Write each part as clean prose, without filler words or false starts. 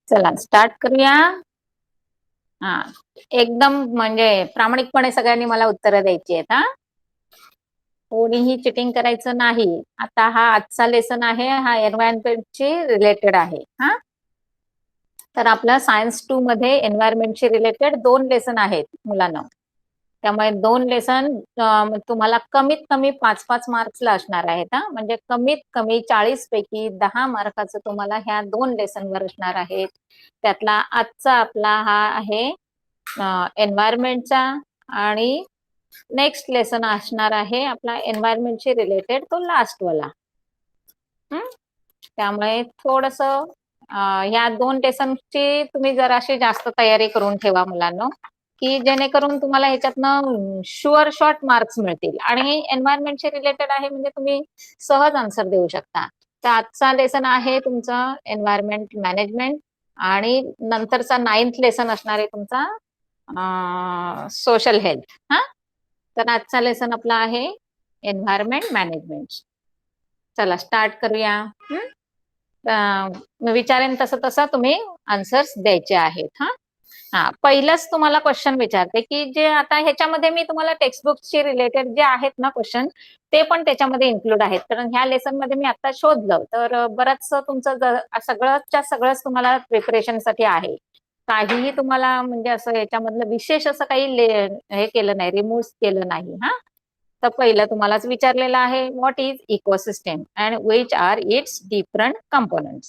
चला स्टार्ट करूया. हा, एकदम म्हणजे प्रामाणिकपणे सगळ्यांनी मला उत्तरं द्यायची आहेत. हा, कोणीही चिटिंग करायचं नाही. आता हा आजचा लेसन आहे, हा एन्व्हायरमेंटची रिलेटेड आहे. हा, तर आपल्या सायन्स 2 मध्ये एन्व्हायरमेंटशी रिलेटेड 2 लेसन आहेत मुलांना. त्यामुळे 2 लेसन तुम्हाला कमीत कमी 5-5 मार्क्सला असणार आहेत. हा, म्हणजे कमीत कमी 40 पैकी 10 मार्काचं तुम्हाला ह्या 2 लेसनवर असणार आहेत. त्यातला आजचा आपला हा आहे एन्व्हायरमेंटचा, आणि नेक्स्ट लेसन असणार आहे आपला एन्व्हायरमेंटशी रिलेटेड, तो लास्ट वाला. त्यामुळे थोडस ह्या 2 लेसनची तुम्ही जराशी जास्त तयारी करून ठेवा मुलांनो, की जेणेकरून तुम्हाला ह्याच्यातनं शुअर शॉर्ट मार्क्स मिळतील. आणि एन्व्हायरमेंटशी रिलेटेड आहे म्हणजे तुम्ही सहज आन्सर देऊ शकता. तर आजचा लेसन आहे तुमचा एन्व्हायरमेंट मॅनेजमेंट, आणि नंतरचा 9th लेसन असणार आहे तुमचा सोशल हेल्थ. हा, तर आजचा लेसन आपला आहे एन्व्हायरमेंट मॅनेजमेंट. चला स्टार्ट करूया. मी विचारेन तसं तसं तुम्ही आन्सर्स द्यायचे आहेत. हा, हा, पहिलंच तुम्हाला क्वेश्चन विचारते की जे आता ह्याच्यामध्ये मी तुम्हाला टेक्स्टबुकशी रिलेटेड जे आहेत ना क्वेश्चन, ते पण त्याच्यामध्ये इन्क्लूड आहेत. कारण ह्या लेसन मध्ये मी आता शोधलं तर बरंच तुमचं सगळंच्या सगळंच तुम्हाला प्रिपरेशनसाठी आहे. काहीही तुम्हाला म्हणजे असं याच्यामधलं विशेष असं काही हे केलं नाही, रिमूव्ह केलं नाही. हा, तर पहिलं तुम्हालाच विचारलेलं आहे, what is ecosystem and which are it's different components.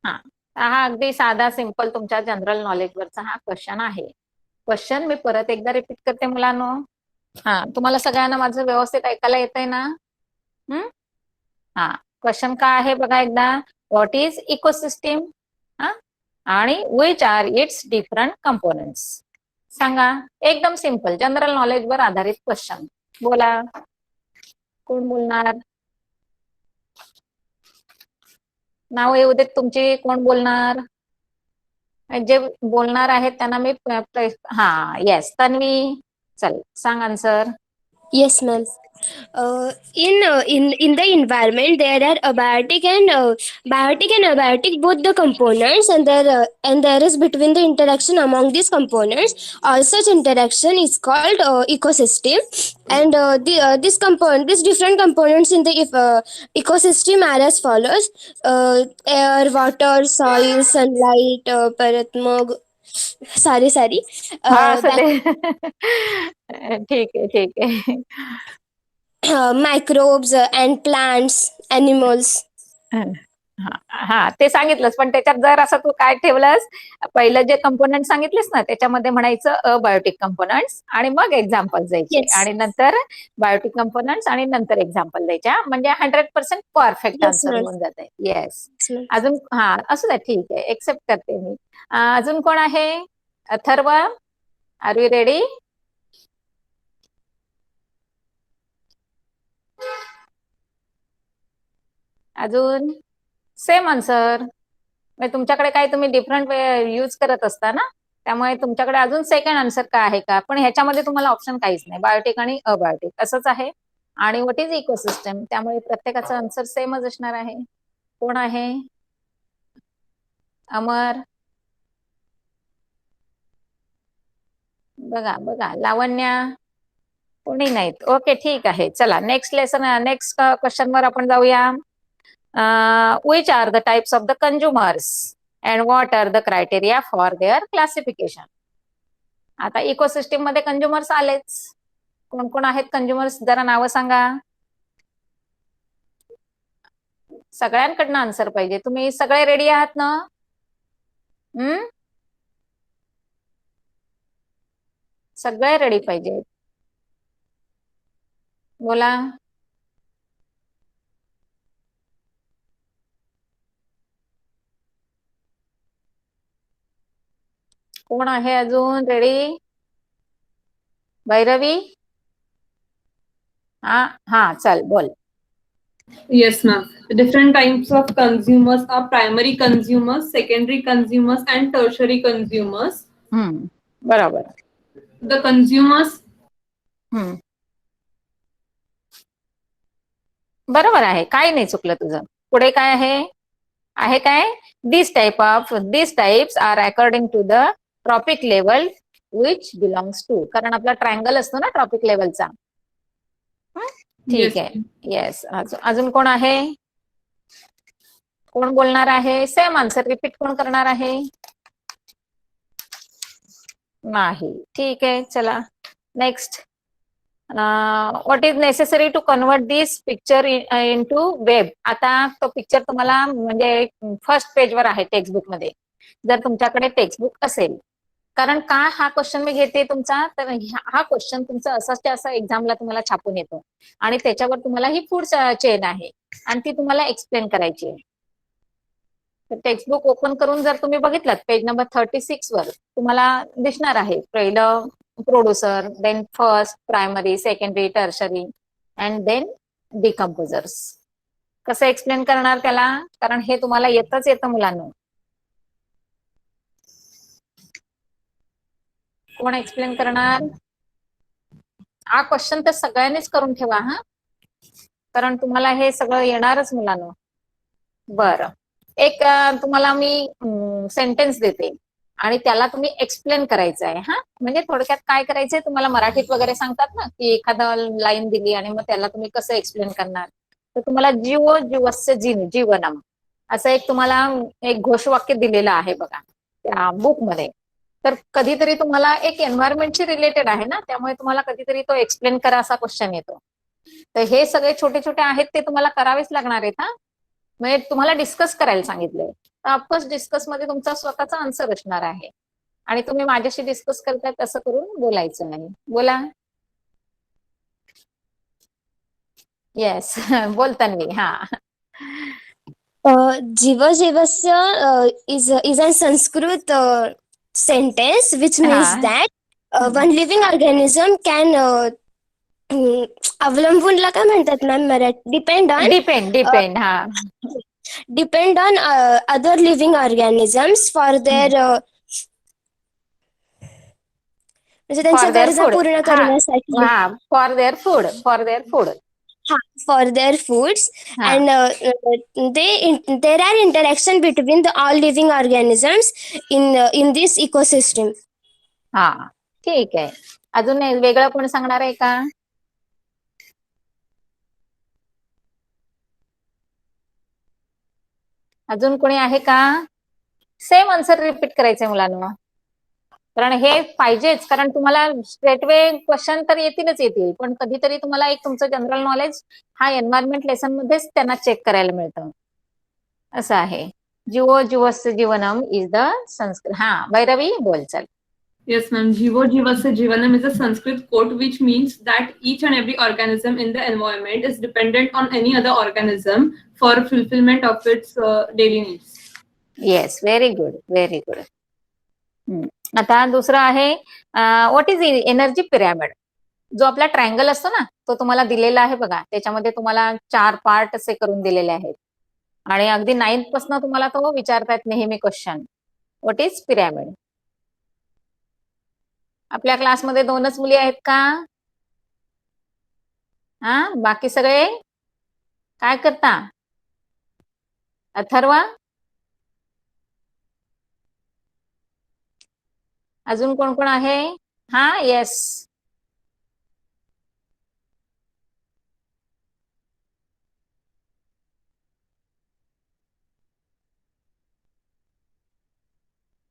हा, हा अगदी साधा सिंपल तुमच्या जनरल नॉलेजवरचा हा क्वेश्चन आहे. क्वेश्चन मी परत एकदा रिपीट करते मुलांनो. हा, तुम्हाला सगळ्यांना माझं व्यवस्थित ऐकायला येतंय ना? हा, क्वेश्चन काय आहे बघा एकदा. व्हॉट इज इकोसिस्टम आणि which are it's different components. सांगा. एकदम सिंपल जनरल नॉलेजवर आधारित क्वेश्चन. बोला, कोण बोलणार? नाव येऊ देत तुमची. कोण बोलणार? जे बोलणार आहेत त्यांना मी हा, येस, तन्वी. चल सांग answer. Yes, ma'am. In the environment, there are abiotic both the components, and there is between the interaction among these components. All such interaction is called ecosystem. And these different components in the ecosystem are as follows: air, water, soil, sunlight, परत मग सारी हा, असं दे. ठीक आहे, ठीक आहे. microbes and plants, animals. हा, ते सांगितलंस, पण त्याच्यात जर असं तू काय ठेवलंस, पहिलं जे कंपोनंट सांगितलेस ना त्याच्यामध्ये म्हणायचं अबायोटिक कंपोनंट्स, आणि मग एक्झाम्पल द्यायचे, Yes, आणि नंतर बायोटिक कंपोनंट्स, आणि नंतर एक्झाम्पल द्यायच्या. म्हणजे 100% परफेक्ट yes, आन्सर ma'am. होऊन जाते. येस. Yes, ma'am. अजून हा, असू द्या, ठीक आहे, एक्सेप्ट करते मी. अजून कोण आहे? Atharva, are you ready? अजून सेम आन्सर. तुमच्याकडे काय तुम्ही डिफरंट यूज करत असता ना, त्यामुळे तुमच्याकडे अजून सेकंड आन्सर काय आहे का? पण ह्याच्यामध्ये तुम्हाला ऑप्शन काहीच नाही, बायोटिक आणि अबायोटिक असंच आहे. आणि व्हॉट इज इकोसिस्टम, त्यामुळे प्रत्येकाचा आन्सर सेमच असणार आहे. कोण आहे? अमर, बघा बघा, लावण्या, कोणी नाहीत. ओके, ठीक आहे. चला नेक्स्ट लेसन, नेक्स्ट क्वेश्चन वर आपण जाऊया. Which are the types of the consumers and what are the criteria for their classification. आता इकोसिस्टीम मध्ये कंझ्युमर्स आलेच. कोण कोण आहेत कंझ्युमर्स, जरा नावं सांगा. सगळ्यांकडनं आन्सर पाहिजे. तुम्ही सगळे रेडी आहात ना? सगळे रेडी पाहिजे. बोला. कोण आहे अजून रेडी? भैरवी? हा चल बोल. Yes, ma'am. The different types of consumers are primary consumers, secondary consumers, and tertiary consumers. बरोबर. The consumers. बरोबर आहे, काय नाही चुकलं तुझं. पुढे काय आहे काय? This types are according to the trophic level which belongs to, कारण आपला ट्रायंगल असतो ना ट्रॉपिक लेवलचा. ठीक आहे. येस. अजून कोण आहे? कोण बोलणार आहे? सेम आन्सर रिपीट कोण करणार आहे? नाही. ठीक आहे, चला next. What is necessary to convert this picture into web. आता तो पिक्चर तुम्हाला म्हणजे फर्स्ट पेजवर आहे टेक्स्टबुक मध्ये. जर तुमच्याकडे टेक्स्टबुक असेल, कारण का हा क्वेश्चन मी घेते तुमचा, तर हा क्वेश्चन तुमचा असा एक्झामला तुम्हाला छापून येतो आणि त्याच्यावर तुम्हाला ही फूड चेन आहे आणि ती तुम्हाला एक्सप्लेन करायची आहे. तर टेक्स्टबुक ओपन करून जर तुम्ही बघितलं पेज नंबर 36 वर तुम्हाला दिसणार आहे पहिलं producer, then first, primary, secondary, tertiary and then decomposers. कसं एक्सप्लेन करणार त्याला, कारण हे तुम्हाला येतं मुलांना. कोण एक्सप्लेन करणार? हा क्वेश्चन तर सगळ्यांनीच करून ठेवा हा, कारण तुम्हाला हे सगळं येणारच मुलांना. बरं, एक तुम्हाला मी सेंटेन्स देते आणि त्याला तुम्ही एक्सप्लेन करायचं आहे. हा म्हणजे थोडक्यात काय करायचंय, तुम्हाला मराठीत वगैरे सांगतात ना की एखादा लाईन दिली आणि मग त्याला तुम्ही कसं एक्सप्लेन करणार. तर तुम्हाला जीवस्य जीवनम असं एक तुम्हाला एक घोषवाक्य दिलेलं आहे बघा त्या बुक मध्ये. तर कधीतरी तुम्हाला एक एन्व्हायरमेंटशी रिलेटेड आहे ना, त्यामुळे तुम्हाला कधीतरी तो एक्सप्लेन करा असा क्वेश्चन येतो. तर हे सगळे छोटे छोटे आहेत ते तुम्हाला करावेच लागणार आहेत. हा म्हणजे तुम्हाला डिस्कस करायला सांगितलंय, तर ऑफकोर्स डिस्कस मध्ये तुमचा स्वतःचा आन्सर असणार आहे आणि तुम्ही माझ्याशी डिस्कस करताय तसं करून बोलायचं नाही. बोला. येस. बोलताना हा. Jiva Jivasya is a Sanskrit sentence which means that one living organism can अवलंबूनला काय म्हणतात मॅम मराठी? डिपेंड हा. Depend on other living organisms for their म्हणजे त्यांच्या गरजा पूर्ण करण्यासाठी. For their food. For their foods, and there are interaction between the all living organisms in this ecosystem. हा ठीक आहे. अजून वेगळं कोण सांगणार आहे का? अजून कोणी आहे का? सेम आन्सर रिपीट करायचंय मुलांना, कारण हे पाहिजेच, कारण तुम्हाला स्ट्रेटवे क्वेश्चन तर येतील पण कधीतरी तुम्हाला एक तुमचं जनरल नॉलेज हा एन्व्हायरमेंट लेसन मध्येच त्यांना चेक करायला मिळतं. असं आहे. जीवस्य जीवनम इज द संस्कृत. हा भैरवी बोल चल. Yes, ma'am. Jivo Jivasya Jivanam is a Sanskrit quote which means that each and every organism in the environment is dependent on any other organism for fulfillment of its daily needs. Yes, very good. आता दुसरं आहे what is energy pyramid. जो आपला triangle असतो ना तो तुम्हाला दिलेला आहे बघा, त्याच्यामध्ये तुम्हाला 4 पार्ट असे करून दिलेले आहेत आणि अगदी 9th पासून तुम्हाला तो विचारतात नेहमी क्वेश्चन. What is pyramid. आपल्या क्लासमध्ये 2च मुली आहेत का? हा बाकी सगळे काय करता? अथर्वा, अजून कोण कोण आहे? हा येस.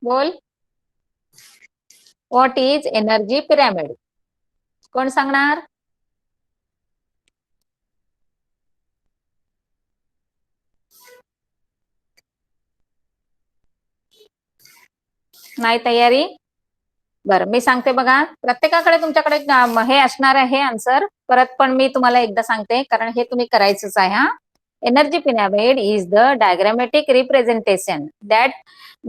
बोल. What is energy pyramid. कोण सांगणार? नाही तयारी? बरं मी सांगते बघा, प्रत्येकाकडे तुमच्याकडे हे असणार आहे आन्सर. परत पण मी तुम्हाला एकदा सांगते, कारण हे तुम्ही करायचंच आहे. हा Energy pyramid is the diagrammatic representation that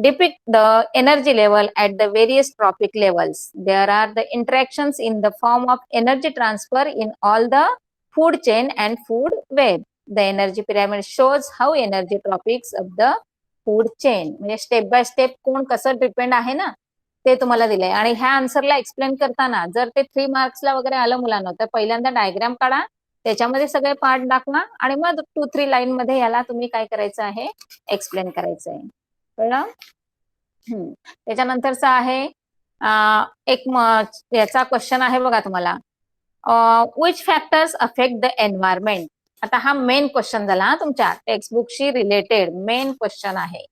depict the energy level at the various trophic levels. There are the interactions in the form of energy transfer in all the food chain and food web. The energy pyramid shows how energy tropics of the food chain, म्हणजे step by step कोण कसं depend आहे ना ते तुम्हाला दिलंय. आणि ह्या आन्सरला एक्सप्लेन करताना जर ते 3 मार्क्सला वगैरे आलं मुलांना तर पहिल्यांदा डायग्राम काढा, त्याच्यामध्ये सगळे पार्ट दाखवा आणि मग 2-3 लाईन मध्ये याला तुम्ही काय करायचं आहे, एक्सप्लेन करायचं आहे. कळलं? त्याच्यानंतरचा आहे एक याचा क्वेश्चन आहे बघा तुम्हाला, which factors affect the environment. आता हा मेन क्वेश्चन झाला हा तुमच्या टेक्स्टबुकशी रिलेटेड मेन क्वेश्चन आहे.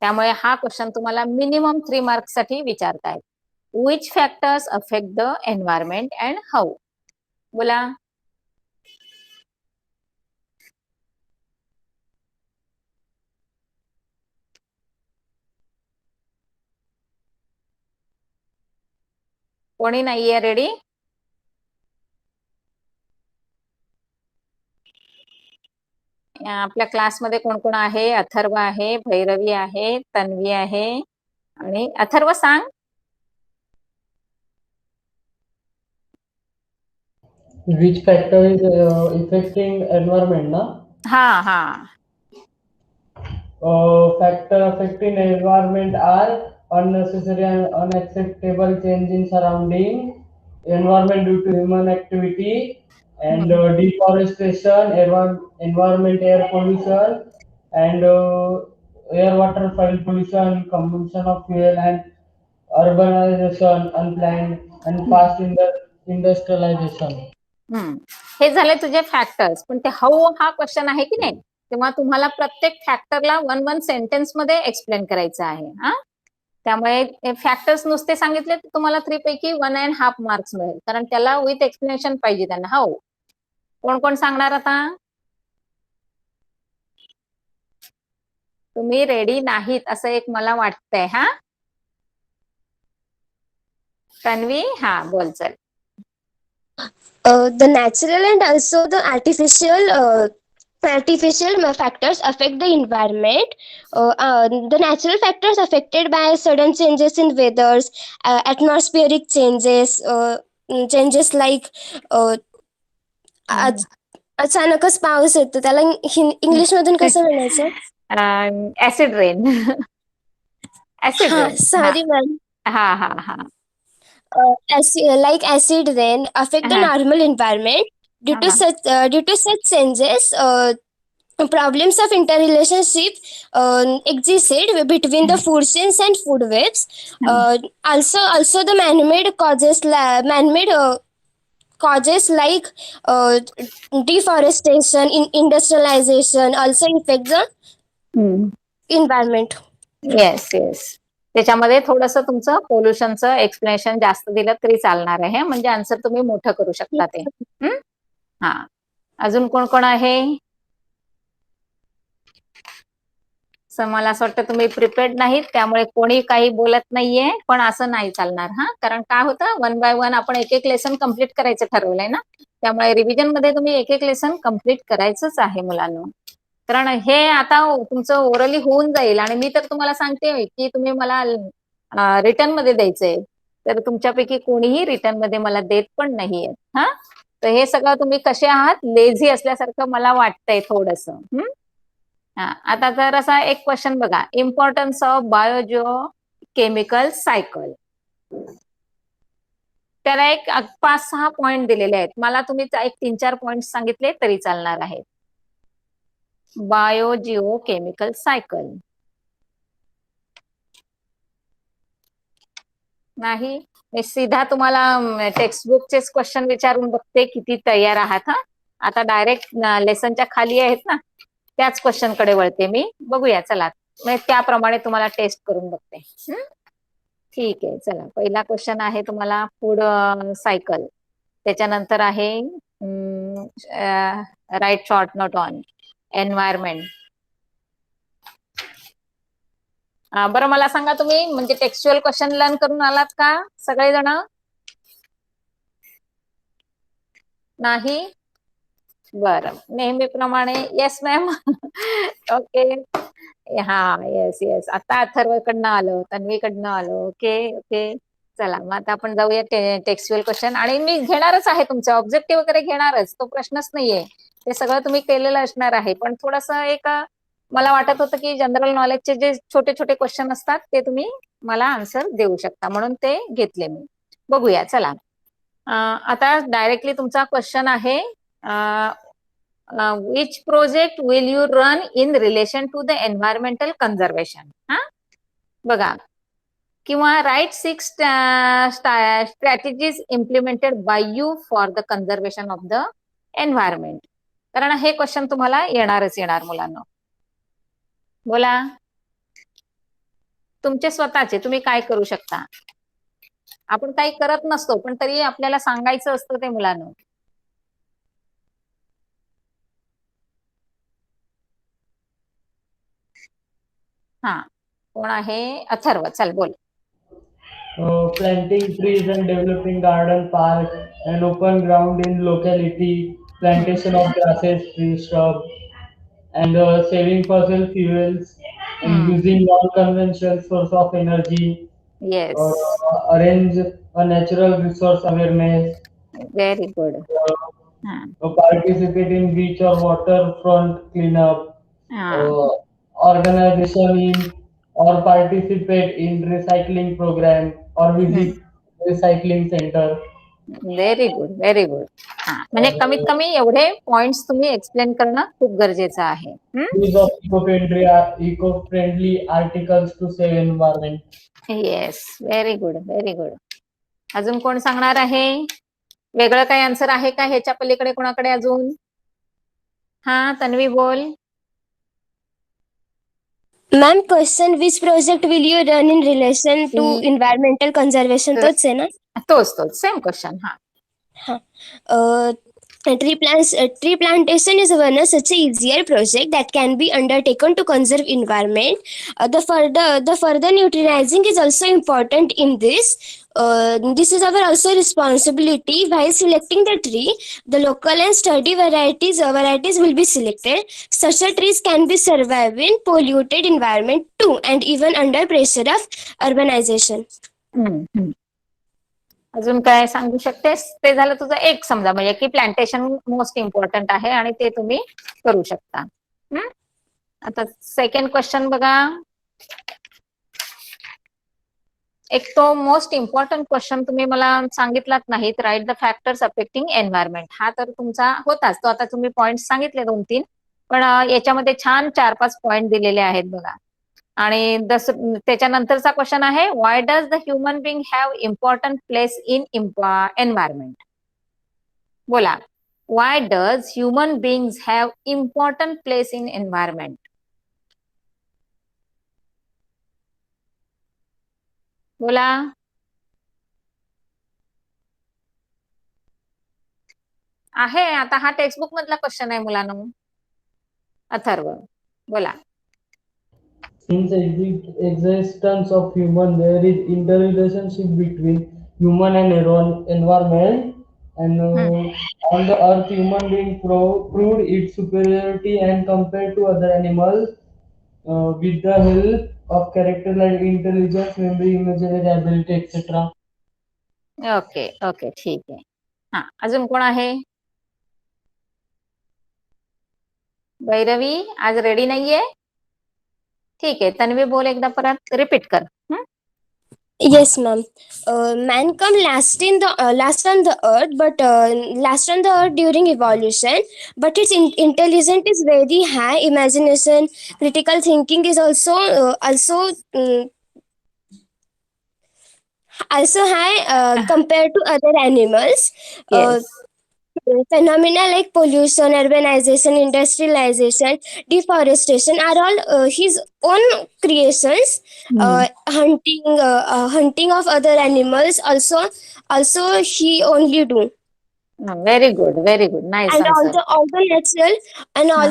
त्यामुळे हा क्वेश्चन तुम्हाला मिनिमम 3 मार्क्स साठी विचारतायत. Which factors affect the environment and how. बोला. कोणी नाहीये रेडी? आपल्या क्लासमध्ये कोण कोण आहे? अथर्व आहे, भैरवी आहे, तन्वी आहे आणि अथर्व सांग. Which factor is affecting environment, na? हा. Factor affecting environment are unnecessary and unacceptable change in surrounding environment due to human activity and deforestation, environment air pollution and air water soil pollution, consumption of fuel and urbanization, unplanned and fast industrialization. हे झाले तुझे factors. पण ते how हा question आहे की नाही, तेव्हा तुम्हाला प्रत्येक फॅक्टरला 1 सेंटेन्स मध्ये एक्सप्लेन करायचं आहे. हा, त्यामुळे फॅक्टर्स नुसते सांगितले तर तुम्हाला 3 पैकी 1.5 मार्क्स मिळेल, कारण त्याला विथ एक्सप्लेनेशन पाहिजे त्यांना. हाऊ कोण कोण सांगणार आता? तुम्ही रेडी नाहीत असं एक मला वाटतंय. हा तन्वी, हा बोल चल. The natural and also the artificial factors affect the environment. The natural factors affected by sudden changes in weathers, atmospheric changes like अचानकच पाऊस येतो, त्याला इंग्लिश मधून कसं म्हणायचं? Acid rain. Acid rain. Sorry ma'am. हा. Like acid rain affect the normal environment. Due to such changes, problems of interrelationship existed between the food chains and food webs. Also the man-made causes like deforestation, industrialization also affect the environment. Yes. त्याच्यामध्ये थोडंसं तुमचं पोल्युशनचं explanation जास्त दिलं तरी चालणार आहे, म्हणजे answer तुम्ही मोठं करू शकता ते. हा, अजून कोण कोण आहे? मला असं वाटतं तुम्ही प्रिपेअर्ड नाहीत, त्यामुळे कोणी काही बोलत नाहीये. पण असं नाही चालणार. हा, कारण काय होतं 1 बाय 1 आपण एक लेसन कम्प्लीट करायचं ठरवलंय ना, त्यामुळे रिव्हिजन मध्ये तुम्ही एक लेसन कम्प्लीट करायचंच आहे मुलांना. कारण हे आता तुमचं ओरली होऊन जाईल आणि मी तर तुम्हाला सांगते की तुम्ही मला रिटर्न मध्ये द्यायचंय, तर तुमच्यापैकी कोणीही रिटर्न मध्ये मला देत पण नाहीये. हा, तर हे सगळं तुम्ही कसे आहात, लेझी असल्यासारखं मला वाटतंय थोडंसं. आता तर असा एक क्वेश्चन बघा, importance of biogeo chemical cycle. त्याला एक 5-6 पॉइंट दिलेले आहेत. मला तुम्ही एक 3-4 पॉइंट सांगितले तरी चालणार आहेत. बायोजिओ केमिकल सायकल नाही, मी सीधा तुम्हाला टेक्स्टबुकचेच क्वेश्चन विचारून बघते किती तयार आहात. हा, आता डायरेक्ट लेसनच्या खाली आहेत ना त्याच क्वेश्चन कडे वळते मी. बघूया चला, त्याप्रमाणे तुम्हाला टेस्ट करून बघते. ठीक आहे, चला. पहिला क्वेश्चन आहे तुम्हाला फूड सायकल, त्याच्यानंतर आहे write short note on environment. बरं मला सांगा, तुम्ही म्हणजे टेक्स्च्युअल क्वेश्चन लर्न करून आलात का सगळेजण? नाही? बरं, नेहमीप्रमाणे येस मॅम. ओके. हा, येस येस. आता अथर्वकडनं आलं, तन्वीकडनं आलं. Okay okay. चला, मग आता आपण जाऊया टेक्स्च्युअल क्वेश्चन. आणि मी घेणारच आहे तुमचे ऑब्जेक्टिव्ह वगैरे घेणारच, तो प्रश्नच नाहीये. ते सगळं तुम्ही केलेलं असणार आहे. पण थोडस एक मला वाटत होतं की जनरल नॉलेजचे जे छोटे छोटे क्वेश्चन असतात ते तुम्ही मला आन्सर देऊ शकता, म्हणून ते घेतले मी. बघूया चला. आता डायरेक्टली तुमचा क्वेश्चन आहे, which project will you run in relation to the environmental conservation? हा, बघा. किंवा right 6 strategies implemented by you for the conservation of the environment. कारण हे क्वेश्चन तुम्हाला येणारच येणार मुलांना. बोला, तुमचे स्वतःचे तुम्ही काय करू शकता. आपण काही करत नसतो, पण तरी आपल्याला सांगायचं असतं ते मुलांना. हा, कोण आहे? अथर्व, चल बोल. Planting trees and developing garden, park, and open ground in locality, plantation of grasses, trees, shrub, and saving fossil fuels, and using non-conventional source of energy, yes, arrange a natural resource awareness, very good. participate in beach or waterfront cleanup, uh, organization in or participate in recycling program or visit recycling center. Very good, very good. हा, म्हणजे कमीत कमी एवढे points तुम्ही explain करणं खूप गरजेचं आहे. Use of eco-friendly articles to save environment. Yes, very good, very good. अजून कोण सांगणार आहे? वेगळं काही आन्सर आहे का ह्याच्या पलीकडे कोणाकडे अजून? हा, तन्वी बोल. Ma'am, question which project will you run in relation to environmental conservation तोच आहे ना? तोच सेम क्वेश्चन. हा, Tree plantation is one of such a easier project that can be undertaken to conserve environment. The further nutritionizing is also important in this. This is our also responsibility. While selecting the tree, the local and sturdy varieties will be selected. Such a trees can be survive in polluted environment too, and even under pressure of urbanization. अजून काय सांगू शकतेस? ते झालं तुझं एक, समजा म्हणजे की प्लांटेशन मोस्ट इम्पॉर्टंट आहे आणि ते तुम्ही करू शकता. आता सेकंड क्वेश्चन बघा. एक तो मोस्ट इम्पॉर्टंट क्वेश्चन तुम्ही मला सांगितलात नाहीत, write the factors affecting environment. हा तर तुमचा होताच, तो आता तुम्ही पॉइंट सांगितले 2-3, पण याच्यामध्ये छान 4-5 पॉइंट दिलेले आहेत बघा. आणि त्याच्यानंतरचा क्वेश्चन आहे, why does the human being have important place in environment? बोला, why does human beings have important place in environment? बोला. आहे, आता हा टेक्स्टबुक मधला क्वेश्चन आहे मुलांनो. अथर्व बोला. Since existence of human, there is interrelationship between human and environment, and on the earth, human being proved its superiority and compared to other animals with the help of character like intelligence, memory, imaginary ability, etc. Okay okay, ठीक आहे. हा, अजून कोण आहे? भैरवी आज ready नाहीये? ठीक आहे, तन्वी बोल एकदा परत रिपीट कर. Yes, ma'am. Man come last on the earth, but last on the earth during evolution. But its intelligence is very high. Imagination, critical thinking is also high compared to other animals. Yes. Phenomena like pollution, urbanization, industrialization, deforestation are all his own creations. Hunting of other animals also he only do. Very good, very good. Nice And answer. all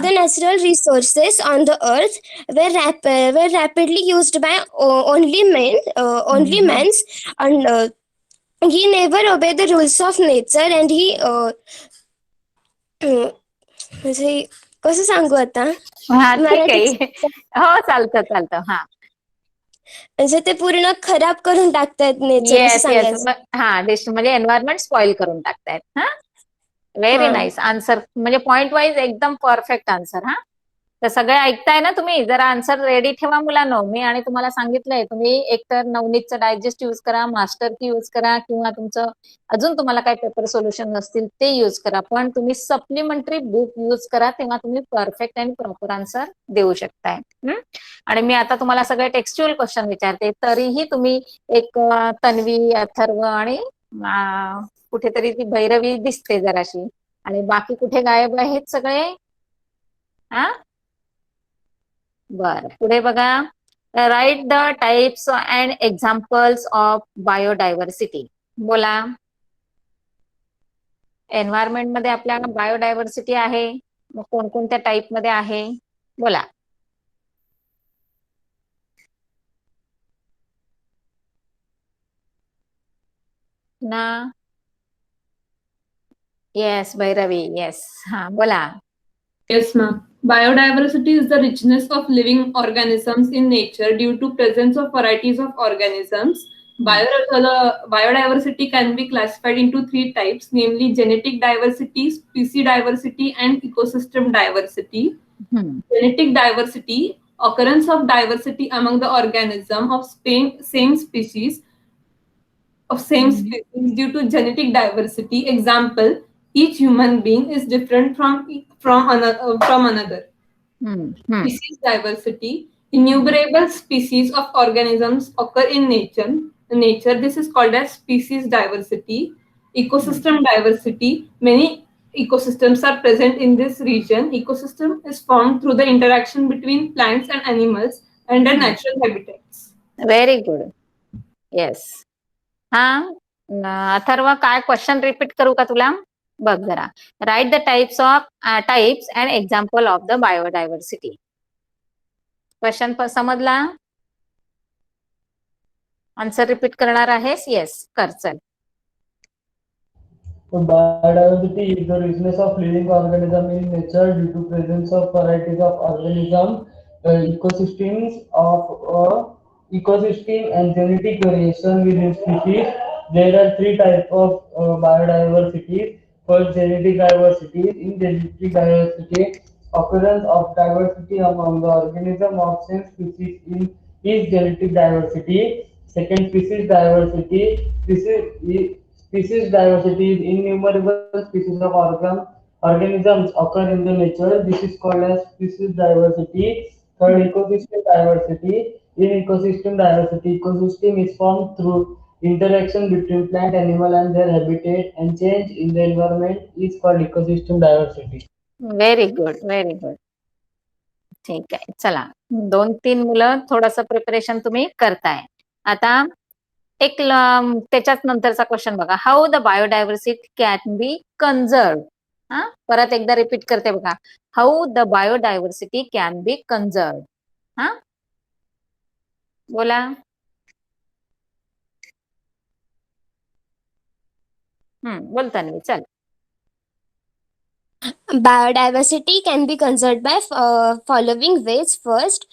the natural resources on the earth were rapidly used by only men, and he never obeyed the rules of nature, and he म्हणजे कसं सांगू आता? हा ठीक आहे. मराठीत हो चालतं हा. म्हणजे ते पूर्ण खराब करून टाकतायत नेचर असं येस येस सांगायचं. हा म्हणजे एन्व्हायरमेंट स्पॉइल करून टाकतायत. हा व्हेरी हा. नाईस आन्सर, म्हणजे पॉइंट वाईज एकदम परफेक्ट आन्सर. हा तर सगळे ऐकताय ना तुम्ही, जरा आन्सर रेडी ठेवा मुलांनो. मी आणि तुम्हाला सांगितलंय तुम्ही एकतर नवनीतचं डायजेस्ट यूज करा, मास्टर की यूज करा, किंवा तुमचं अजून तुम्हाला काय पेपर सोल्युशन असतील ते यूज करा, पण तुम्ही सप्लिमेंटरी बुक यूज करा, तेव्हा तुम्ही परफेक्ट आणि प्रॉपर आन्सर देऊ शकताय. आणि मी आता तुम्हाला सगळे टेक्स्च्युअल क्वेश्चन विचारते, तरीही तुम्ही एक तन्वी, अथर्व आणि कुठेतरी ती भैरवी दिसते जराशी, आणि बाकी कुठे गायब आहेत सगळे? हा बर पुढे बघा. Write the types and examples of biodiversity. बोला. एन्व्हायरमेंट मध्ये आपल्या बायोडायव्हर्सिटी आहे, मग कोणकोणत्या टाईप मध्ये आहे बोला. ना येस भैरवी, येस. हा बोला. Yes, ma'am. Biodiversity is the richness of living organisms in nature due to presence of varieties of organisms. Biodiversity can be classified into three types, namely genetic diversity, species diversity, and ecosystem diversity. हम्म. Genetic diversity, occurrence of diversity among the organism of same species due to genetic diversity. Example: each human being is different from another. हम्म. Species diversity, innumerable species of organisms occur in nature. This is called as species diversity. Ecosystem diversity, many ecosystems are present in this region. Ecosystem is formed through the interaction between plants and animals and their natural habitats. Very good. Yes. हा अथर्व, काय question repeat करू का तुला? बघ जरा. Write the types and example of the biodiversity. Question समजला? Answer repeat करणार आहेस? येस कर, चल. So biodiversity is the richness of living organism in nature due to presence of varieties of organisms, ecosystem and genetic variation within species. There are three types of biodiversity. First, genetic diversity. In genetic diversity, occurrence of diversity among the organism of same species is genetic diversity. Second, species diversity. Species diversity is innumerable species of organisms occur in the nature. This is called as species diversity. Third, ecosystem diversity. In ecosystem diversity, ecosystem is formed through interaction between plant, animal, and their habitat, and change in the environment is called ecosystem diversity. Very good, very good. ठीक आहे, चला. 2-3 मुलं थोडस preparation तुम्ही करताय. आता एक त्याच्याच नंतरचा क्वेश्चन बघा. How the biodiversity can be conserve. हा परत एकदा रिपीट करते बघा. How the biodiversity can be conserve. हा बोला. बोलता नाही, चल. Biodiversity can be conserved by following ways. First,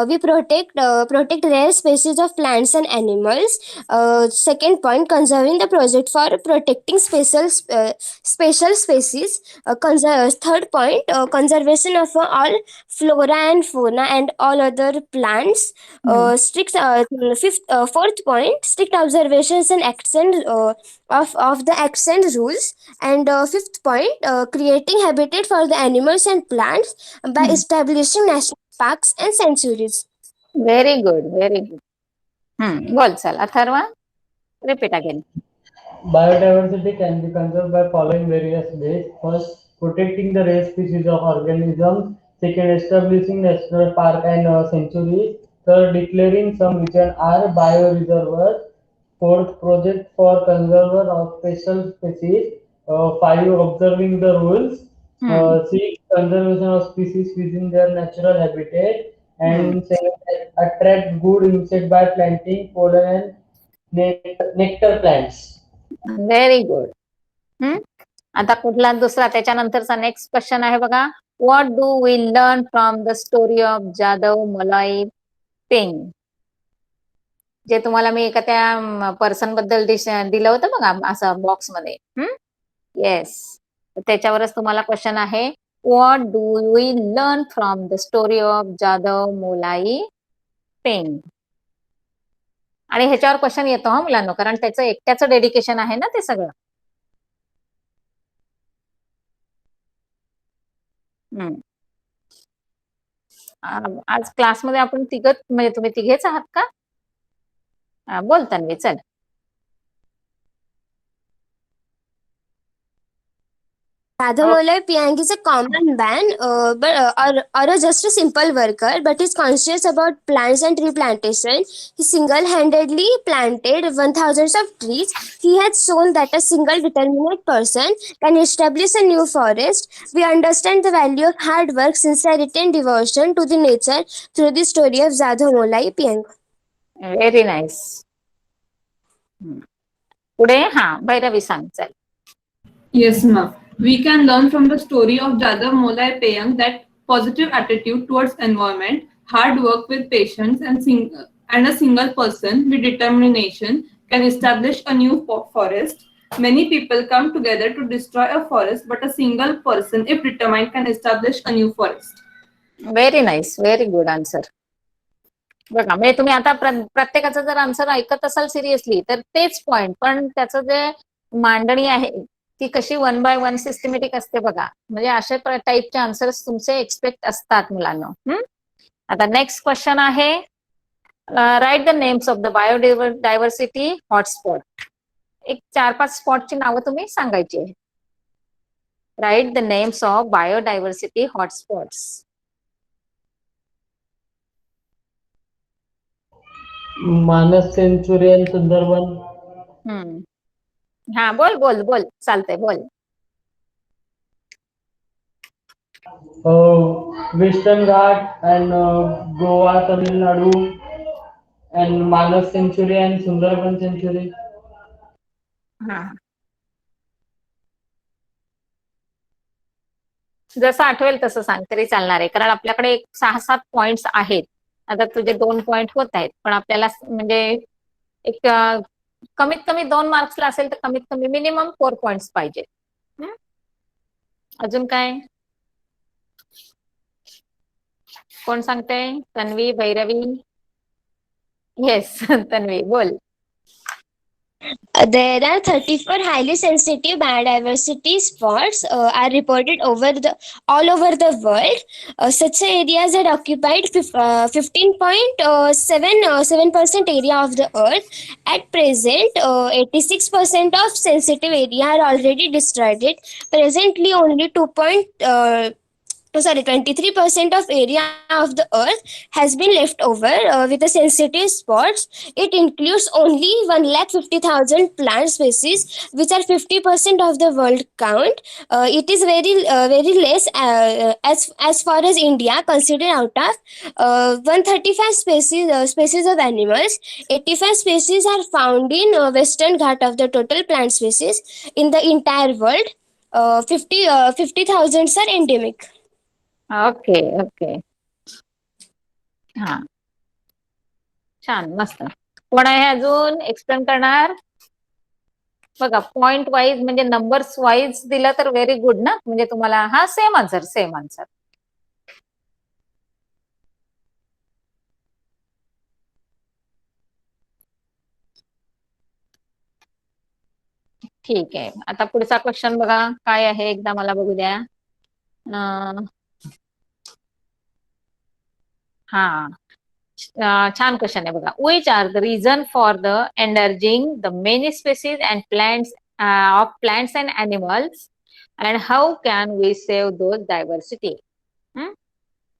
we protect rare species of plants and animals. Second point, conserving the project for protecting special species. Third point, conservation of all flora and fauna and all other plants. Fourth point, strict observations and accent of the accent rules. And fifth point, creating habitat for the animals and plants by establishing national parks and sanctuaries. Very good, very good. बोल चल Atharva, repeat again. Biodiversity can be conserved by following various ways. First, protecting the rare species of organisms. Second, establishing national park and sanctuaries. Third, declaring some region are bioreservoirs. Fourth, project for conservation of special species. Five, observing the rules. Six, conservation of species within their natural habitat. And seven, attract good insect by planting pollen and nectar plants. Very good. आता कुठला दुसरा त्याच्यानंतरचा next question आहे बघा. What do we learn from the story of Jadav Malai Ping? जे तुम्हाला मी एका त्या person बद्दल दिलं होतं बघा असं बॉक्स मध्ये. येस, त्याच्यावरच तुम्हाला क्वेश्चन आहे. What do we learn from the story of Jadav Molai Payeng? आणि ह्याच्यावर क्वेश्चन येतो हा मुलांना, कारण त्याचं एकट्याचं डेडिकेशन आहे ना ते सगळं. आज क्लासमध्ये आपण तिघच, म्हणजे तुम्ही तिघेच आहात का? बोल तन्वी, चल. Radhamolai Piang is a common man, or just a simple worker, but he's conscious about plants and tree plantation. He single-handedly planted 1,000 of trees. He has shown that a single determined person can establish a new forest. We understand the value of hard work, sincerity, and devotion to the nature through the story of Radhamolai Piang. Very nice. पुढे भैरवी सांग, चल. Yes, ma'am. We can learn from the story of Jadav Molai Peyang that positive attitude towards environment, hard work with patience, and a single person with determination can establish a new forest. Many people come together to destroy a forest, but a single person, if determined, can establish a new forest. Very nice, very good answer. बघा, म्हणजे तुम्ही आता प्रत्येकाचा जर answer ऐकत असाल seriously तर तेच पॉइंट, पण त्याचं जे मांडणी आहे ती कशी 1 by 1 सिस्टमॅटिक असते बघा. म्हणजे अशा टाईपचे आन्सर्स तुमचे एक्सपेक्ट असतात मुलांना. आता नेक्स्ट क्वेश्चन आहे, write the names of the biodiversity hotspot. एक 4-5 स्पॉटची नावं तुम्ही सांगायची आहे. Write the names of biodiversity hotspots. मानस सेंचुरी आणि सुंदरबन. बोल बोल बोल, चालतंय, बोल. Western Ghat and Goa, Tamil Nadu, and मानस सेंचुरी अँड सुंदरबन सेंचुरी. जसं आठवेल तसं सांग तरी चालणार आहे, कारण आपल्याकडे 6-7 पॉइंट्स आहेत. आता तुझे 2 पॉइंट होत आहेत, पण आपल्याला म्हणजे एक कमीत कमी 2 मार्क्सला असेल तर कमीत कमी मिनिमम 4 पॉइंट्स पाहिजे. अजून काय कोण सांगते? तन्वी, भैरवी. येस, तन्वी बोल. There are 34 highly sensitive biodiversity spots are reported all over the world. Such areas are occupied 15.77% area of the earth. At present, 86% of sensitive area are already destroyed. Presently, only 23% of area of the earth has been left over with the sensitive spots. It includes only 150,000 plant species, which are 50% of the world count. It is very less as far as India considered. Out of 135 species of animals, 85 species are found in Western Ghat of the total plant species in the entire world. 50,000 are endemic. Okay okay. छान, मस्त. कोण आहे अजून explain करणार? बघा, point wise म्हणजे numbers wise दिलं तर व्हेरी गुड ना. म्हणजे तुम्हाला सेम आन्सर. ठीक आहे. आता पुढचा क्वेश्चन बघा काय आहे, एकदा मला बघू द्या. छान क्वेश्चन आहे बघा. Which are the reason for the endangering the many species and plants and animals and how can we save those diversity?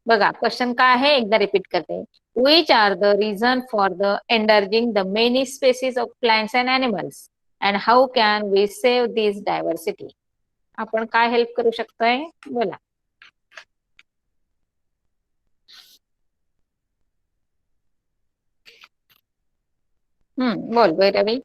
बघा, क्वेश्चन काय आहे एकदा रिपीट करते. Which are the reason for the endangering the many species of plants and animals and how can we save this diversity? आपण काय help करू शकतोय, बोला. बोल Bhairavi.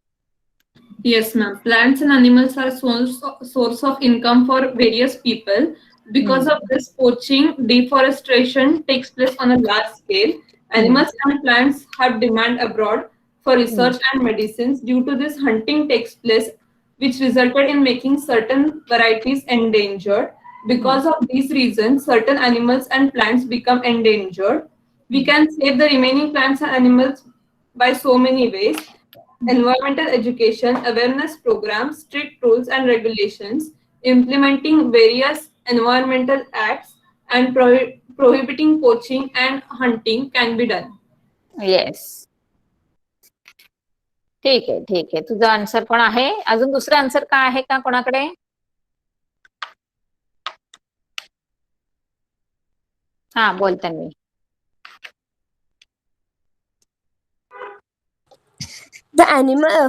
Yes, ma'am. Plants and animals are source of income for various people. Because of this, poaching, deforestation takes place on a large scale. Animals and plants have demand abroad for research and medicines. Due to this, hunting takes place, which resulted in making certain varieties endangered. Because of these reasons, certain animals and plants become endangered. We can save the remaining plants and animals by so many ways: environmental education, awareness programs, strict rules and regulations, implementing various environmental acts, and prohibiting poaching and hunting can be done. Yes. ठीक आहे, ठीक आहे. तुझं answer पण आहे. अजून दुसरं answer काय आहे का कोणाकडे? हा, बोलते मी.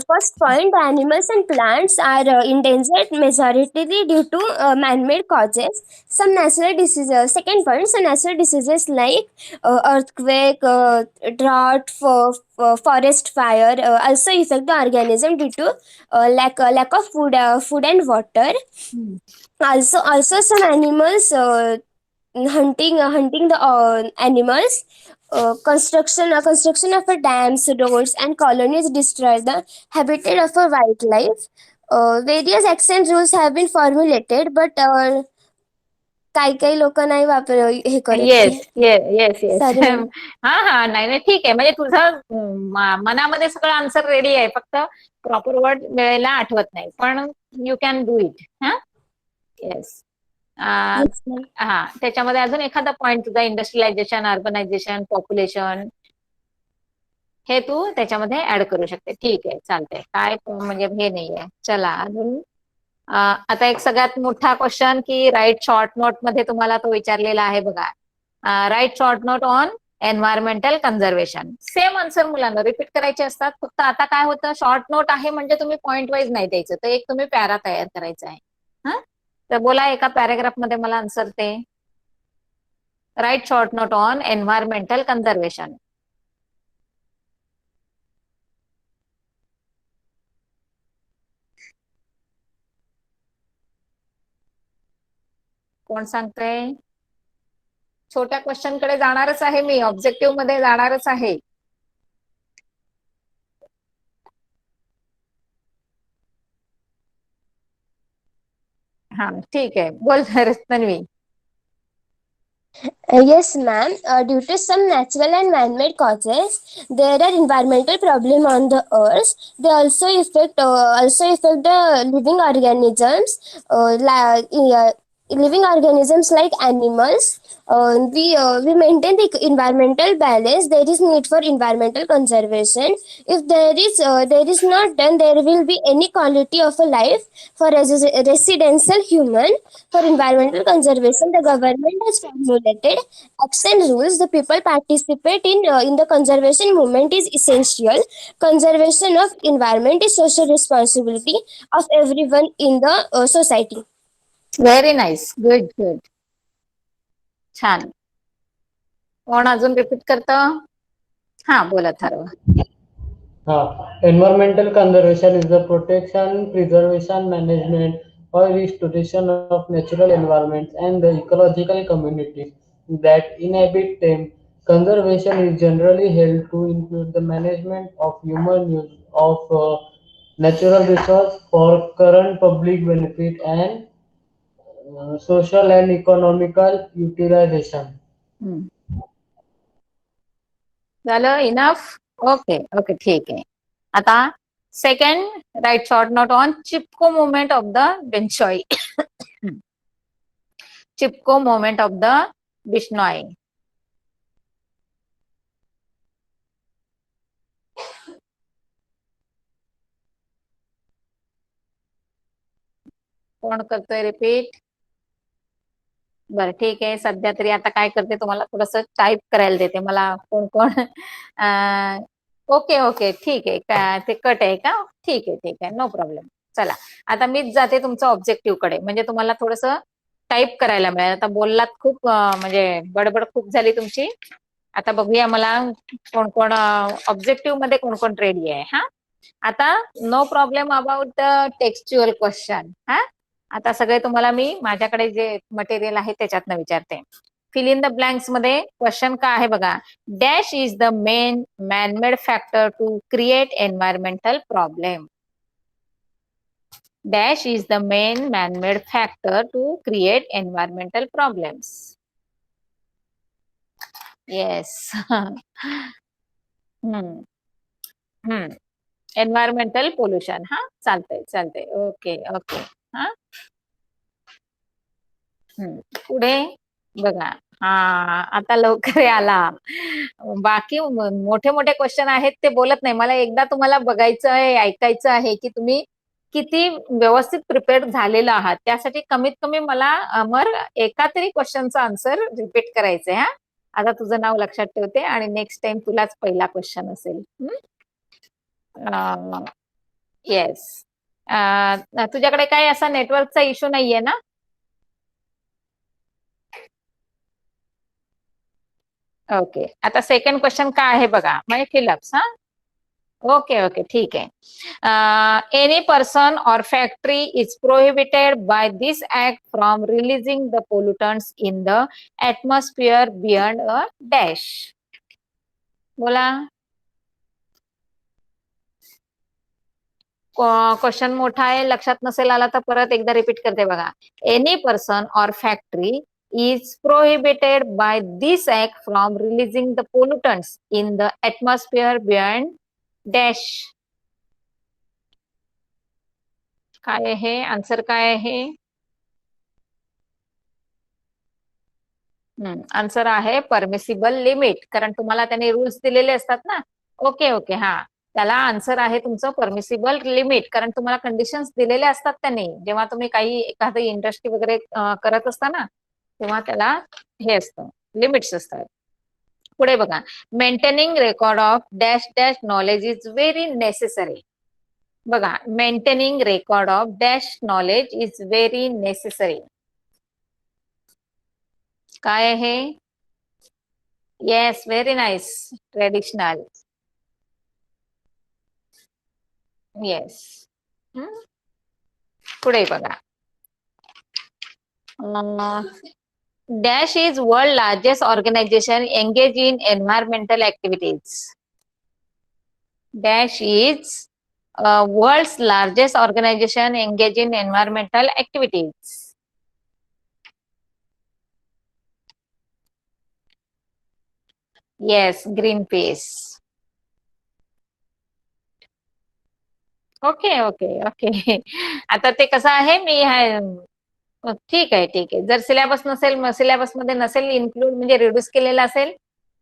First point, the animals and plants are endangered majority due to man-made causes. Some natural diseases. Second point, some natural diseases like earthquake, drought, forest fire also affect the organism due to lack of food and water. Also some animals hunting the animals. Construction of a dams, roads, and colonies destroy the habitat of a wildlife. Various action rules have been formulated, but काही लोक नाही हे करत yes, yes, yes. Sorry, ma'am. हा, नाही नाही, ठीक आहे. म्हणजे तुझं मनामध्ये सगळं आन्सर रेडी आहे, फक्त प्रॉपर वर्ड वेळेला आठवत नाही, पण यू कॅन डू इट. हा, येस. Yes, ma'am. हा, त्याच्यामध्ये अजून एखादा पॉइंट तुझा, इंडस्ट्रियलायझेशन, अर्बनायझेशन, पॉप्युलेशन, हे तू त्याच्यामध्ये ऍड करू शकते. ठीक आहे, चालतंय. काय म्हणजे हे नाहीये. चला अजून आता एक सगळ्यात मोठा क्वेश्चन की राईट शॉर्ट नोट मध्ये तुम्हाला तो विचारलेला आहे बघा. Write short note on environmental conservation. Same answer मुलांना रिपीट करायचे असतात, फक्त आता काय होतं, शॉर्ट नोट आहे म्हणजे तुम्ही पॉइंट वाईज नाही द्यायचं, तर एक तुम्ही पॅरा तयार करायचा आहे. हा, तर बोला एका पॅराग्राफ मध्ये मला आन्सर ते. Write short note on environmental conservation. कोण सांगतंय? छोट्या क्वेश्चन कडे जाणारच आहे मी, ऑब्जेक्टिव्ह मध्ये जाणारच आहे. हा, ठीक आहे, बोल Tanvi. Yes, ma'am. Due to some natural and man-made causes, there are environmental problems on the earth. They also affect the living organisms. Living organisms like animals. We maintain the environmental balance. There is need for environmental conservation. If there is not done, there will be any quality of a life for residential human. For environmental conservation, the government has formulated action rules. The people participate in the conservation movement is essential. Conservation of environment is social responsibility of everyone in the society. Very nice, good good, छान. कोण अजून repeat करतं? हा, बोला ठरवा. Environmental conservation is the protection, preservation, management, or restoration of natural environments and the ecological communities that inhabit them. Conservation is generally held to include the management of human use of natural resource for current public benefit and social and economical utilization. झालं, enough. Okay okay, ठीक आहे. आता second, right short note on Chipko movement of the Bishnoi. Chipko movement of the Bishnoi. कोण करतोय repeat? बरं, ठीक आहे. सध्या तरी आता काय करते, तुम्हाला थोडस टाईप करायला देते. मला कोण कोण ओके ओके, ठीक आहे. ते कट आहे का? ठीक आहे, ठीक आहे, नो प्रॉब्लेम. चला, आता मीच जाते तुमचं ऑब्जेक्टिव्ह कडे, म्हणजे तुम्हाला थोडस टाईप करायला मिळेल. आता बोललात खूप, म्हणजे बडबड खूप झाली तुमची. आता बघूया मला कोण कोण ऑब्जेक्टिव्ह मध्ये कोण कोण रेडी आहे. हा, आता no problem about the textual question. हा, आता सगळे तुम्हाला मी माझ्याकडे जे मटेरियल आहे त्याच्यातनं विचारते. फिल इन द ब्लँक्स मध्ये क्वेश्चन काय आहे बघा. Dash is the main man-made factor to create environmental problem. Dash is the main man-made factor to create environmental problems. Yes. Environmental pollution. हा चालतंय चालतंय. Okay okay. हा पुढे बघा. हा आता लवकर आला. बाकी मोठे मोठे क्वेश्चन आहेत ते बोलत नाही. मला एकदा तुम्हाला बघायचं आहे, ऐकायचं आहे की तुम्ही किती व्यवस्थित प्रिपेअर्ड झालेला आहात. त्यासाठी कमीत कमी मला अमर एका तरी क्वेश्चनचा आन्सर रिपीट करायचंय. हा आता तुझं नाव लक्षात ठेवते आणि नेक्स्ट टाइम तुलाच पहिला क्वेश्चन असेल. येस. तुझ्याकडे काही असा नेटवर्कचा इश्यू नाहीये ना? ओके. आता सेकंड क्वेश्चन काय आहे बघा. म्हणजे फिलअप्स. हा ओके ओके ठीक आहे. Any person or factory is prohibited by this act from releasing the pollutants in the atmosphere beyond a dash. बोला. क्वेश्चन मोठा आहे, लक्षात नसेल आला तर परत एकदा रिपीट करते बघा. Any person or factory is prohibited by this act from releasing the pollutants in the atmosphere beyond dash. काय आहे आन्सर? काय आहे आन्सर आहे परमिसिबल लिमिट. कारण तुम्हाला त्यांनी रूल्स दिलेले असतात ना. Okay okay. हा त्याला आन्सर आहे तुमचं परमिसिबल लिमिट. कारण तुम्हाला कंडिशन्स दिलेले असतात त्यांनी. जेव्हा तुम्ही काही एखादी इंडस्ट्री वगैरे करत असता ना तेव्हा त्याला हे असतं, लिमिट्स असतात. पुढे बघा. Maintaining record of dash dash knowledge is very necessary. बघा. Maintaining record of dash knowledge is very necessary. काय आहे? Yes, very nice. Traditional. Yes. पुढे बघा. Dash is world largest organization engaged in environmental activities. Dash is world's largest organization engaged in environmental activities. Yes, Greenpeace. Okay okay okay. आता ते कसं आहे मी ठीक आहे ठीक आहे. जर सिलेबस नसेल, सिलेबस मध्ये नसेल इन्क्लूड म्हणजे रिड्यूस केलेला असेल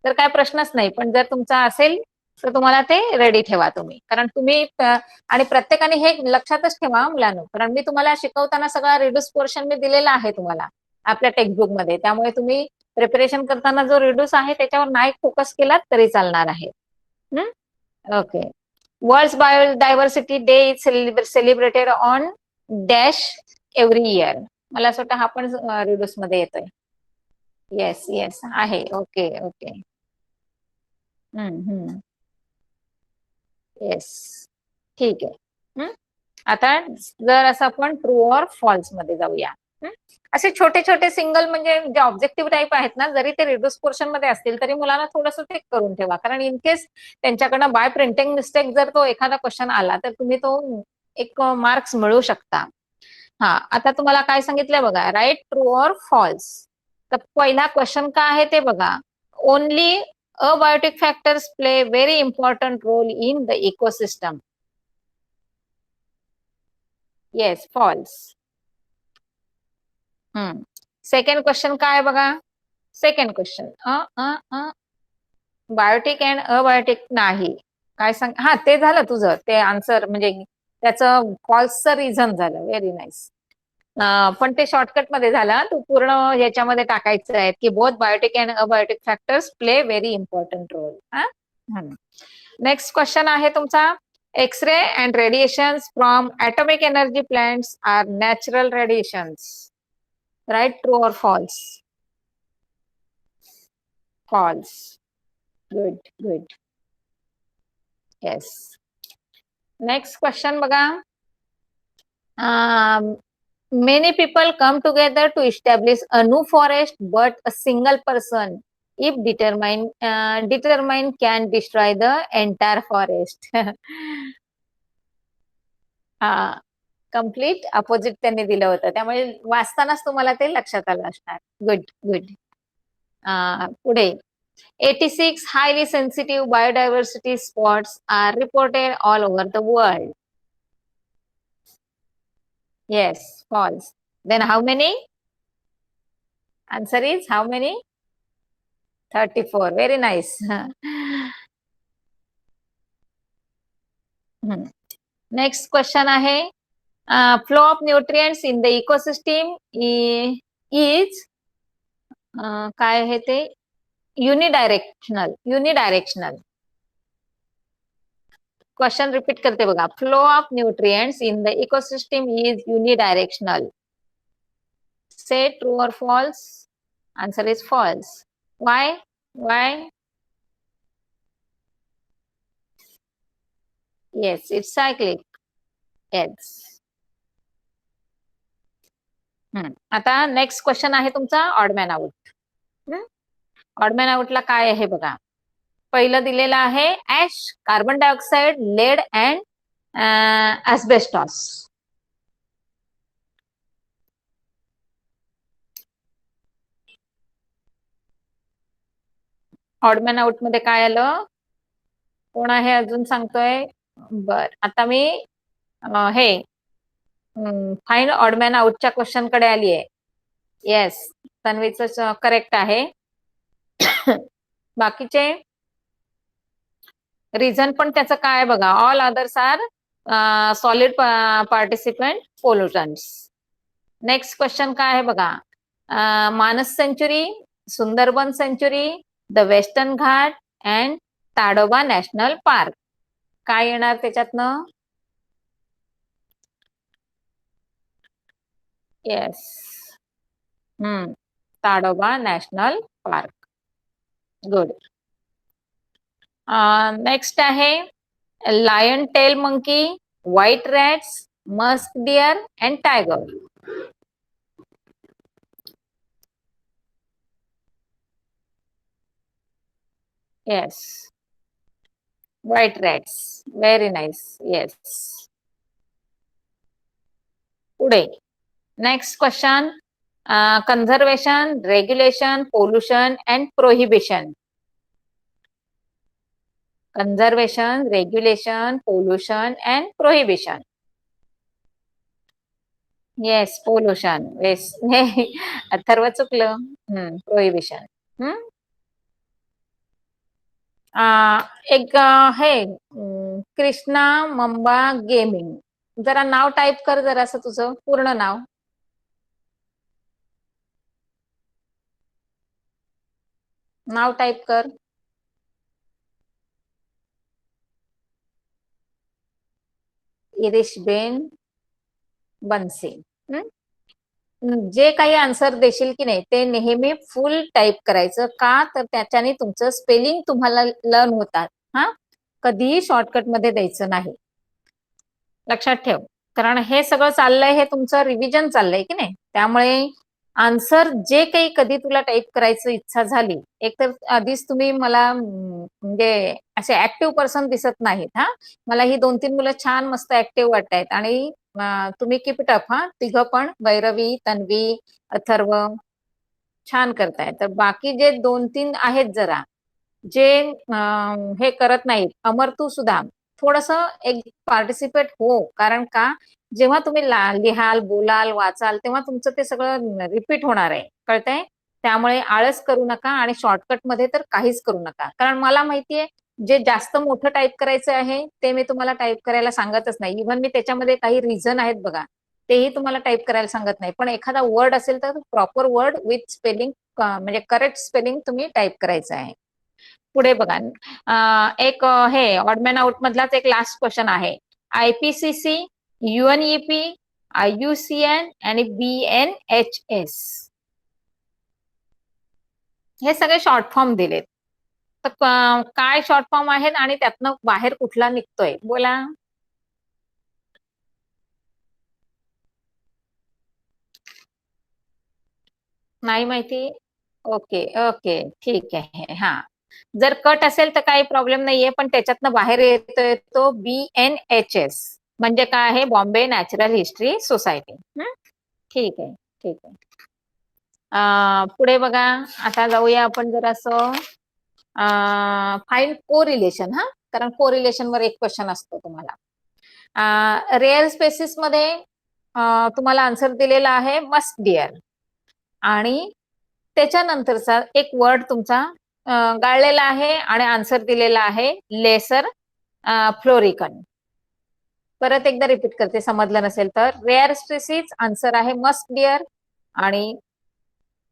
तर काय प्रश्नच नाही. पण जर तुमचा असेल तर तुम्हाला ते रेडी ठेवा तुम्ही. कारण तुम्ही आणि प्रत्येकाने हे लक्षातच ठेवा मुलांनो. कारण मी तुम्हाला शिकवताना सगळा रिड्यूस पोर्शन मी दिलेला आहे तुम्हाला आपल्या टेक्स्टबुक मध्ये. त्यामुळे तुम्ही प्रिपरेशन करताना जो रिड्यूस आहे त्याच्यावर नाही फोकस केलात तरी चालणार आहे. Okay. World biodiversity day is celebrated on dash every year. मला असं वाटतं हा पण रिड्यूस मध्ये येतोय. येस येस आहे. Okay okay. येस ठीक आहे. आता जर असं आपण ट्रू ऑर फॉल्स मध्ये जाऊया. असे छोटे छोटे सिंगल म्हणजे जे ऑब्जेक्टिव्ह टाईप आहेत ना, जरी ते रिड्यूस पोर्शन मध्ये असतील तरी मुलांना थोडंसं चेक करून ठेवा. कारण इन केस त्यांच्याकडनं बाय प्रिंटिंग मिस्टेक जर तो एखादा क्वेश्चन आला तर तुम्ही तो एक मार्क्स मिळू शकता. हा आता तुम्हाला काय सांगितलंय बघा. Write true or false. तर पहिला क्वेश्चन काय आहे ते बघा. Only abiotic factors play very important role in the ecosystem. Yes, false. Second question काय बघा. Second question biotic and abiotic नाही. काय सांग. हा ते झालं तुझं ते आन्सर म्हणजे त्याचं फॉल्सचं रिझन झालं. Very nice. पण ते शॉर्टकट मध्ये झालं. तू पूर्ण याच्यामध्ये टाकायचं आहे की both biotic and abiotic factors play very important role. Next question आहे तुमचा. X-ray and radiations from atomic energy plants are natural radiations. Write true or false? False. Good good. Yes. Next question बघा. Many people come together to establish a new forest, but a single person, if determined, can destroy the entire forest. हा, complete opposite त्यांनी दिलं होतं, त्यामुळे वाचतानाच तुम्हाला ते लक्षात आलं असणार. Good good. पुढे 86 highly sensitive biodiversity spots are reported all over the world. Yes, false. Then how many? Answer is how many? 34. Very nice. Next question आहे, flow of nutrients in the ecosystem is काय आहे ते? Unidirectional. Question repeat करते बघा. Flow of nutrients in the ecosystem is unidirectional. Say true or false? Answer is false. Why? Yes, it's cyclic. Yes. आता next question आहे तुमचा odd man out. Odd man आउटला काय आहे बघा. पहिलं दिलेलं आहे ash, carbon dioxide, lead and asbestos. Odd man out मध्ये काय आलं? कोण आहे अजून सांगतोय? बर, आता मी हे फाईंड ऑडमॅन आउटच्या क्वेश्चन कडे आली आहे. येस, तन्वीचं करेक्ट आहे. बाकीचे रिझन पण त्याचं काय बघा. All others are solid participant pollutants. Next question काय आहे बघा. Manas sanctuary, Sundarban sanctuary, the western Ghat and Tadoba national park. काय येणार त्याच्यातनं? Yes, Tadoba national park. Good. Next आहे lion tail monkey, white rats, musk deer and tiger. Yes, white rats. Very nice. Yes. पुढे next question, conservation, regulation, pollution and prohibition. Conservation, regulation, pollution and prohibition. Yes, pollution. Yes, Atharva चुकलं. Prohibition. एक हे Krishna mamba gaming. जरा नाव type कर, जरा असं तुझं पूर्ण नाव. नाव टाईप कर. इरिशबेन बनसे. जे काही आन्सर देशील की नाही ते नेहमी फुल टाईप करायचं. का तर त्याच्याने तुमचं स्पेलिंग तुम्हाला लर्न होतात. कधीही शॉर्टकट मध्ये द्यायचं नाही. लक्षात ठेव, कारण हे सगळं चाललंय, हे तुमचं रिव्हिजन चाललंय की नाही. त्यामुळे आन्सर जे काही कधी तुला टाईप करायचं इच्छा झाली, एकतर आधीच तुम्ही मला म्हणजे असे ऍक्टिव्ह पर्सन दिसत नाहीत. मला ही 2-3 मुलं छान मस्त ऍक्टिव्ह वाटतायत आणि तुम्ही कीप इट अप. तिघं पण, वैरवी, तन्वी, अथर्व छान करताय. तर बाकी जे 2-3 आहेत जरा जे हे करत नाहीत, अमर तू सुद्धा थोडस एक पार्टिसिपेट हो. कारण का, जेव्हा तुम्ही लिहाल, बोलाल, वाचाल तेव्हा तुमचं ते सगळं रिपीट होणार आहे. कळतंय? त्यामुळे आळस करू नका आणि शॉर्टकट मध्ये तर काहीच करू नका. कारण मला माहितीये जे जास्त मोठं टाईप करायचं आहे ते मी तुम्हाला टाईप करायला सांगतच नाही. इव्हन मी त्याच्यामध्ये काही रिझन आहेत बघा, तेही तुम्हाला टाईप करायला सांगत नाही. पण एखादा वर्ड असेल तर प्रॉपर वर्ड विथ स्पेलिंग, म्हणजे करेक्ट स्पेलिंग तुम्ही टाईप करायचं आहे. पुढे बघा, एक हे ऑडमॅन आउट मधलाच एक लास्ट क्वेश्चन आहे. IPCC, UNEP, IUCN आणि BNHS हे सगळे शॉर्ट फॉर्म दिलेत. तर काय शॉर्ट फॉर्म आहेत आणि त्यातनं बाहेर कुठला निघतोय? बोला. नाही माहिती? Okay, okay. ठीक आहे. हां. जर कट असेल तर काही प्रॉब्लेम नाहीये, पण त्याच्यातनं बाहेर येतोय तो BNHS म्हणजे काय आहे? Bombay natural history society. ठीक आहे, ठीक आहे. पुढे बघा, आता जाऊया आपण जरासं फाइंड कोरिलेशन हां, कारण कोरिलेशनवर एक क्वेश्चन असतो तुम्हाला. रेअर स्पेसिसमध्ये तुम्हाला आन्सर दिलेला आहे मस्ट डिअर आणि त्याच्यानंतरचा एक वर्ड तुमचा गाळलेला आहे आणि आन्सर दिलेला आहे लेसर फ्लोरिकन. परत एकदा रिपीट करते समजलं नसेल तर. रेअर स्पेसिस आन्सर आहे मस्ट डिअर आणि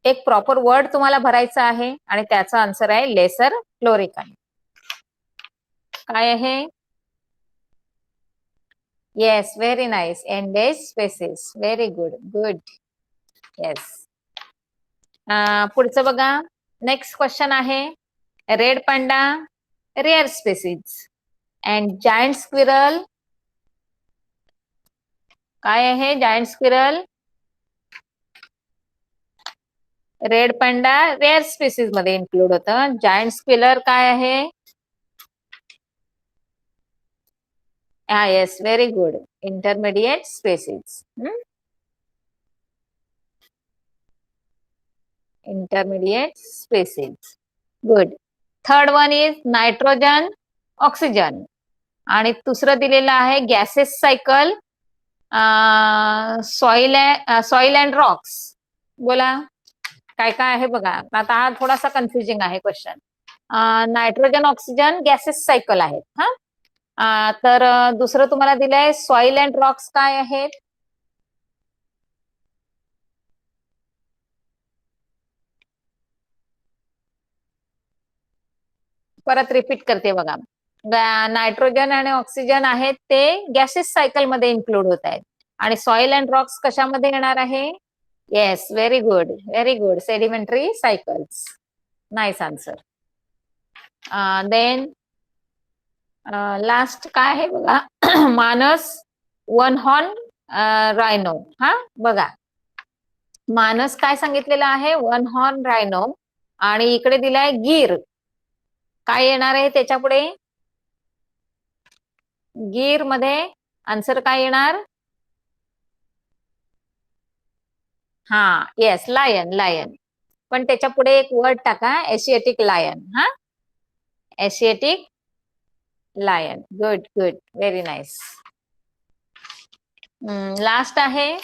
एक प्रॉपर वर्ड तुम्हाला भरायचा आहे आणि त्याचा आन्सर आहे लेसर फ्लोरिकन. काय आहे? Yes, very nice. Endangered species. Very good, good. Yes. पुढचं बघा, नेक्स्ट क्वेश्चन आहे red panda rare species and giant squirrel. काय आहे giant squirrel? Red panda rare species मध्ये इन्क्लूड होतं. जायंट स्क्विरल काय आहे? Yes, very good. Intermediate species. Intermediate species. Good. Third one is nitrogen oxygen आणि दुसरं दिलेलं आहे gases cycle soil and rocks. बोला काय काय आहे बघा. आता हा थोडासा कन्फ्युजिंग आहे question. Nitrogen oxygen gases cycle आहेत हा. तर दुसरं तुम्हाला दिलंय सॉइल अँड रॉक्स काय आहेत? परत रिपीट करते बघा. नायट्रोजन आणि ऑक्सिजन आहेत ते गॅसेस सायकल मध्ये इन्क्लूड होत आहेत आणि सॉइल अँड रॉक्स कशामध्ये येणार आहे? Yes, very good, very good. Sedimentary cycles. Nice answer. Then last काय आहे बघा मानस वन हॉर्न रायनो. हा बघा, मानस काय सांगितलेलं आहे? वन हॉर्न रायनो आणि इकडे दिलाय गीर. काय येणार आहे त्याच्या पुढे? गीर मध्ये आन्सर काय येणार? हा, येस, लायन, लायन. पण त्याच्या पुढे एक वर्ड टाका एशियाटिक लायन. हा, Asiatic lion. Good, good, very nice. Last आहे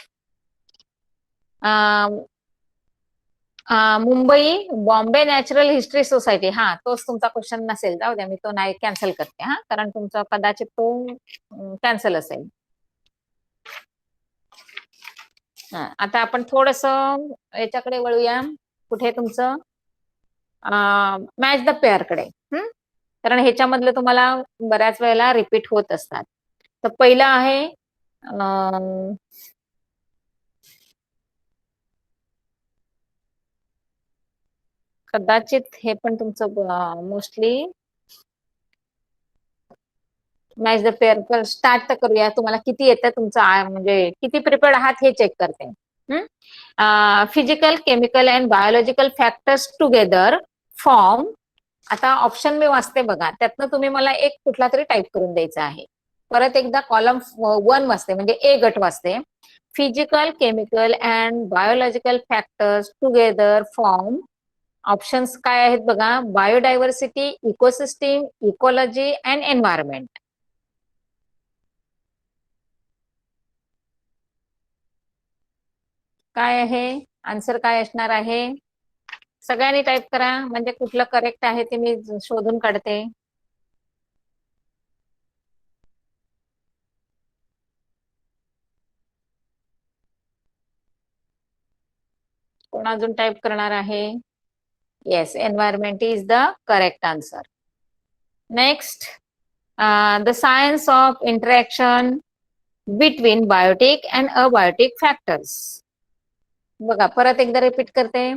Mumbai Bombay natural history society. हा, तोच तुमचा क्वेश्चन नसेल, जाऊ द्या, मी तो नाही कॅन्सल करते हा, कारण तुमचा कदाचित तो कॅन्सल असेल. आता आपण थोडस याच्याकडे वळूया. कुठे तुमचं मॅच द पेअर कडे. कारण ह्याच्यामधलं तुम्हाला बऱ्याच वेळेला रिपीट होत असतात. तर पहिलं आहे कदाचित हे पण तुमचं mostly match the pair start तर करूया. तुम्हाला किती येतं तुमचं म्हणजे किती प्रिपेअर्ड आहात हे चेक करते. Physical chemical and biological factors together form. आता ऑप्शन मी वाचते बघा, त्यातनं तुम्ही मला एक कुठला तरी टाईप करून द्यायचा आहे. परत एकदा कॉलम 1 वाचते म्हणजे ए गट वाचते. Physical chemical and biological factors together form. Options काय आहेत बघा? Biodiversity, ecosystem, ecology and environment. काय आहे आन्सर? काय असणार आहे? सगळ्यांनी टाईप करा म्हणजे कुठलं करेक्ट आहे ते मी शोधून काढते. कोण अजून टाईप करणार आहे? Yes, environment is the correct answer. Next, the science of interaction between biotic and abiotic factors. बघा, परत एकदा रिपीट करते.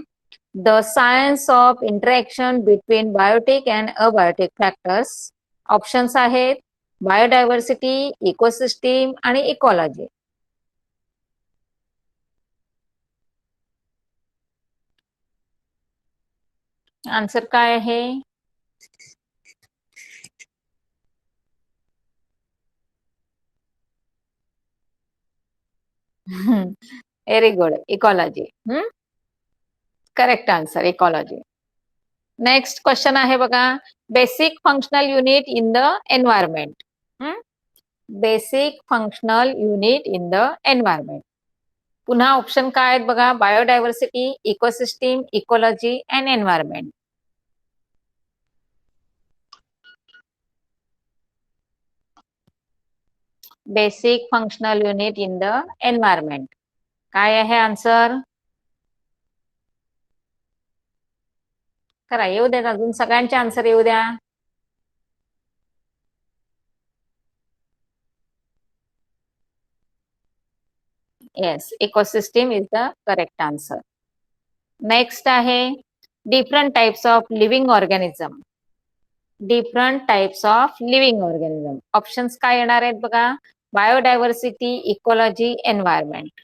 The science of interaction between biotic and abiotic factors. Options आहेत बायोडायव्हर्सिटी, इकोसिस्टीम आणि इकॉलॉजी. आन्सर काय आहे? Very good, ecology. Correct answer, ecology. Next question आहे बघा, basic functional unit in the environment. Basic functional unit in the environment. पुन्हा option काय आहेत बघा, biodiversity, ecosystem, ecology and environment. Basic functional unit in the environment. काय आहे answer? करा, येऊ द्या अजून सगळ्यांचे आन्सर येऊ द्या. Yes, ecosystem is the correct answer. Next आहे different types of living organism. Different types of living organism. Options काय येणार आहेत बघा, biodiversity, ecology, environment.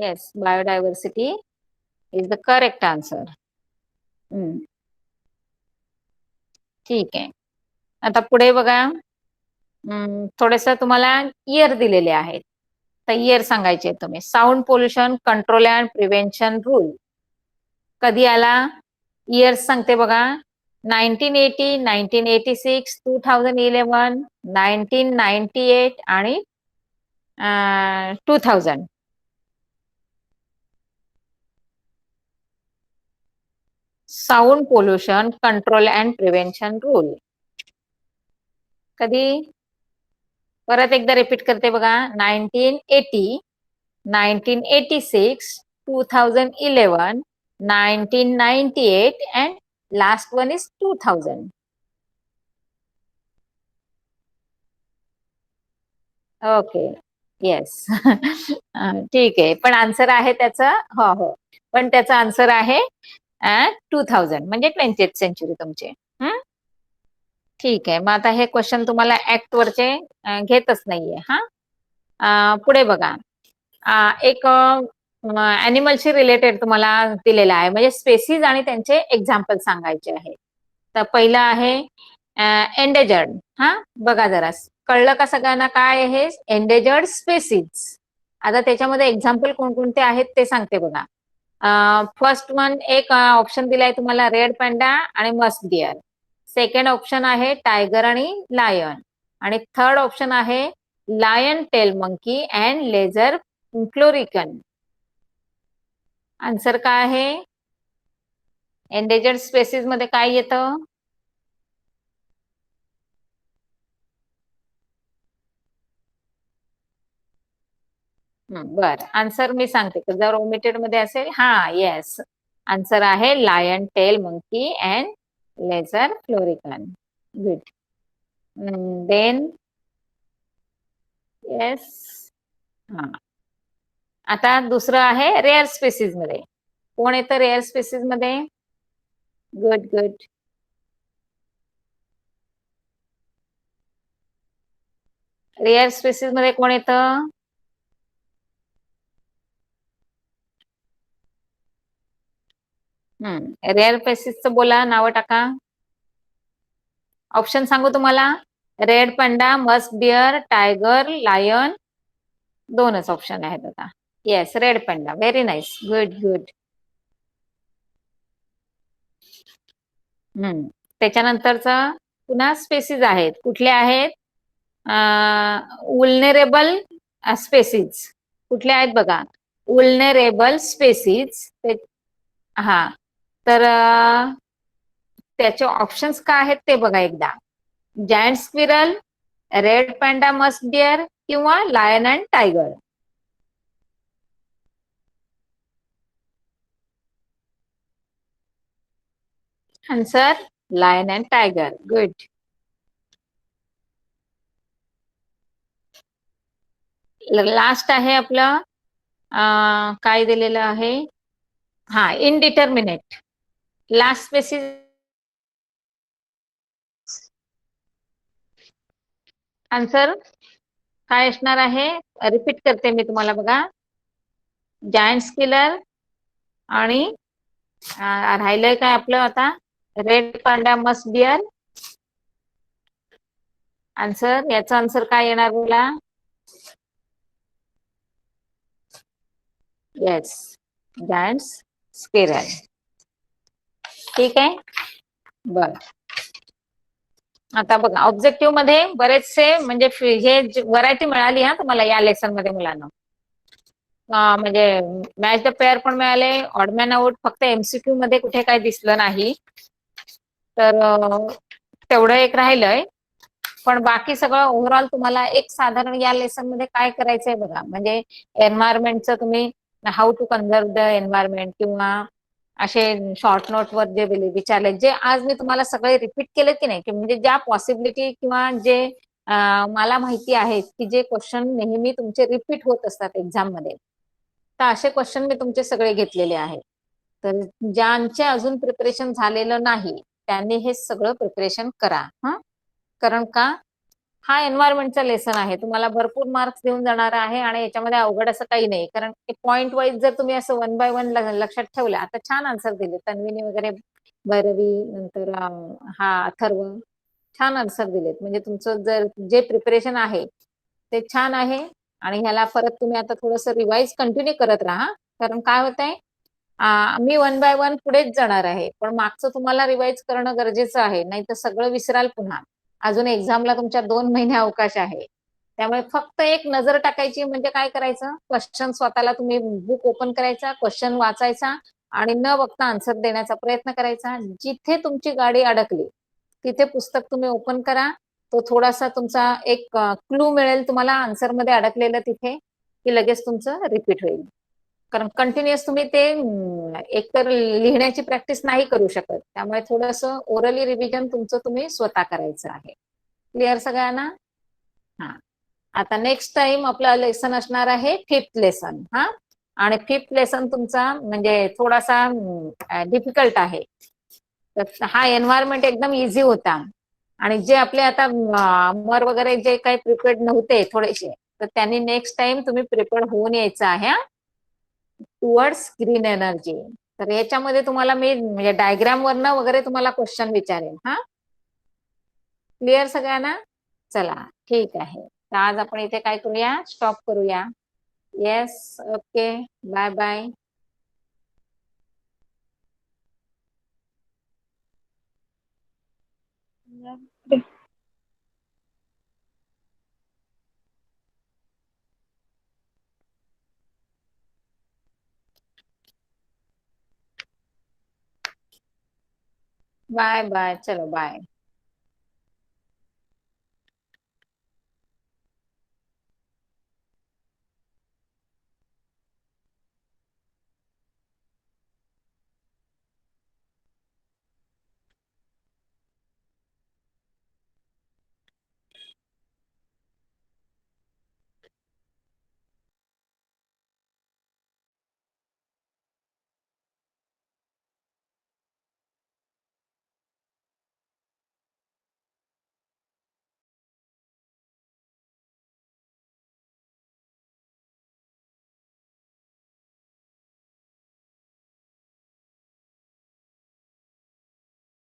Yes, biodiversity is the correct answer. ठीक आहे. आता पुढे बघा, थोडेस तुम्हाला इयर दिलेले आहेत, तर इयर सांगायचे तुम्ही. Sound pollution control and prevention rule कधी आला? इयर्स सांगते बघा, 1980, 1986, 2011, 1998 आणि 2000. Sound pollution control and prevention rule कधी? परत एकदा रिपीट करते बघा, 1980, 1986, 2011, 1998 and last one is 2000. Okay, yes. ठीक आहे, पण आन्सर आहे त्याचा, हो हो, पण त्याचा आन्सर आहे 2000 म्हणजे 20th सेंचुरी तुमचे. ठीक आहे, मग आता हे क्वेश्चन तुम्हाला ऍक्ट वरचे घेतच नाहीये. पुढे बघा, एक ॲनिमलशी रिलेटेड तुम्हाला दिलेला आहे, म्हणजे स्पेसीज आणि त्यांचे एक्झाम्पल सांगायचे आहे. तर पहिलं आहे एंडेजर्ड. बघा जरा, कळलं का सगळ्यांना काय आहे एंडेजर्ड स्पेसीज? आता त्याच्यामध्ये एक्झाम्पल कोणकोणते आहेत ते सांगते बघा. फर्स्ट वन, एक ऑप्शन दिलाय तुम्हाला, रेड पॅन्डा आणि मस्क डिअर. सेकंड ऑप्शन आहे टायगर आणि लायन. आणि थर्ड ऑप्शन आहे lion tail monkey and lesser florican. Answer काय आहे? एंडेजर्ड स्पेसीज मध्ये काय येतं? बर, आन्सर मी सांगते, जर ओमिटेड मध्ये असेल. येस, आन्सर आहे lion tail monkey and lesser florican. Good. Then yes. आता दुसरं आहे रेअर स्पेसीज मध्ये. कोण येतं रेअर स्पेसीज मध्ये? Good good. रेअर स्पेसीज मध्ये कोण येतं? रेअर स्पेसीजचं बोला, नावं टाका. ऑप्शन सांगू तुम्हाला, red panda, musk deer, tiger, lion. दोनच ऑप्शन आहेत आता. Yes, red panda. Very nice, good good. त्याच्यानंतरचा पुन्हा स्पेसीज आहेत. कुठले आहेत? Vulnerable species. कुठले आहेत बघा? Vulnerable species. तर त्याचे ऑप्शन्स काय आहेत ते बघा एकदा. Giant squirrel, red panda, musk deer किंवा lion and tiger. Answer lion and tiger. Good. Last आहे आपलं, काय दिलेलं आहे? इनडिटर्मिनेट. लास्ट स्पेसीज आन्सर काय असणार आहे? रिपीट करते मी तुम्हाला बघा. जायंट्स किलर आणि राहिलंय काय आपलं आता? Red panda must bear. Answer, याचा आन्सर काय येणार बोला? Yes, giants squirrel. ठीक आहे, बर. आता बघा, ऑब्जेक्टिव्ह मध्ये बरेचसे म्हणजे हे व्हरायटी मिळाली हा तुम्हाला या लेसन मध्ये मुलांना. म्हणजे मॅच द पेअर पण मिळाले, ऑड मॅन आउट. फक्त एमसीक्यू मध्ये कुठे काय दिसलं नाही, तर तेवढं एक राहिलंय. पण बाकी सगळं ओव्हरऑल तुम्हाला एक साधारण या लेसन मध्ये काय करायचंय बघा. म्हणजे एन्व्हायरमेंटचं तुम्ही how to conserve the environment किंवा असे शॉर्ट नोटवर जे विचारले, जे आज मी तुम्हाला सगळे रिपीट केले की नाही, की म्हणजे ज्या पॉसिबिलिटी किंवा जे मला माहिती आहे की जे क्वेश्चन नेहमी तुमचे रिपीट होत असतात एक्झाम मध्ये, तर असे क्वेश्चन मी तुमचे सगळे घेतलेले आहेत. तर ज्यांचे अजून प्रिपरेशन झालेलं नाही त्यांनी हे सगळं प्रिपरेशन करा. कारण का हा एन्व्हायरमेंटचा लेसन आहे, तुम्हाला भरपूर मार्क्स देऊन जाणार आहे आणि याच्यामध्ये अवघड असं काही नाही. कारण पॉइंट वाईज जर तुम्ही असं 1 बाय 1 लक्षात ठेवलं, आता छान आन्सर दिले तन्वीने वगैरे, भैरवी, नंतर हा अथर्व, छान आन्सर दिलेत. म्हणजे तुमचं जर जे प्रिपरेशन आहे ते छान आहे. आणि ह्याला परत तुम्ही आता थोडंसं रिवाइज कंटिन्यू करत राहा. कारण काय होत आहे, मी 1 बाय 1 पुढेच जाणार आहे, पण मागचं तुम्हाला रिवाइज करणं गरजेचं आहे, नाही तर सगळं विसराल पुन्हा. अजून एक्झामला तुमच्या 2 महिने अवकाश आहे. त्यामुळे फक्त एक नजर टाकायची. म्हणजे काय करायचं, क्वेश्चन स्वतःला तुम्ही बुक ओपन करायचा, क्वेश्चन वाचायचा आणि न बघता आन्सर देण्याचा प्रयत्न करायचा. जिथे तुमची गाडी अडकली तिथे पुस्तक तुम्ही ओपन करा. तो थोडासा तुमचा एक क्लू मिळेल तुम्हाला आन्सर मध्ये अडकलेलं तिथे, की लगेच तुमचं रिपीट होईल. कारण कंटिन्युअस तुम्ही ते एकतर लिहिण्याची प्रॅक्टिस नाही करू शकत. त्यामुळे थोडंसं ओरली रिव्हिजन तुमचं तुम्ही स्वतः करायचं आहे. क्लिअर सगळ्यांना? हा, आता नेक्स्ट टाइम आपला लेसन असणार आहे 5th लेसन. आणि 5th लेसन तुमचा म्हणजे थोडासा डिफिकल्ट आहे. तर हा एन्व्हायरमेंट एकदम इझी होता. आणि जे आपले आता मर वगैरे जे काही प्रिपेअर्ड नव्हते थोडेसे, तर त्यांनी नेक्स्ट टाइम तुम्ही प्रिपेअर्ड होऊन यायचं आहे टुवर्ड्स ग्रीन एनर्जी. तर याच्यामध्ये तुम्हाला मी म्हणजे डायग्राम वरनं वगैरे तुम्हाला क्वेश्चन विचारेन. क्लिअर सगळ्यांना? चला, ठीक आहे. तर आज आपण इथे काय करूया, स्टॉप करूया. Yes, okay, bye bye. Bye bye, चलो बाय.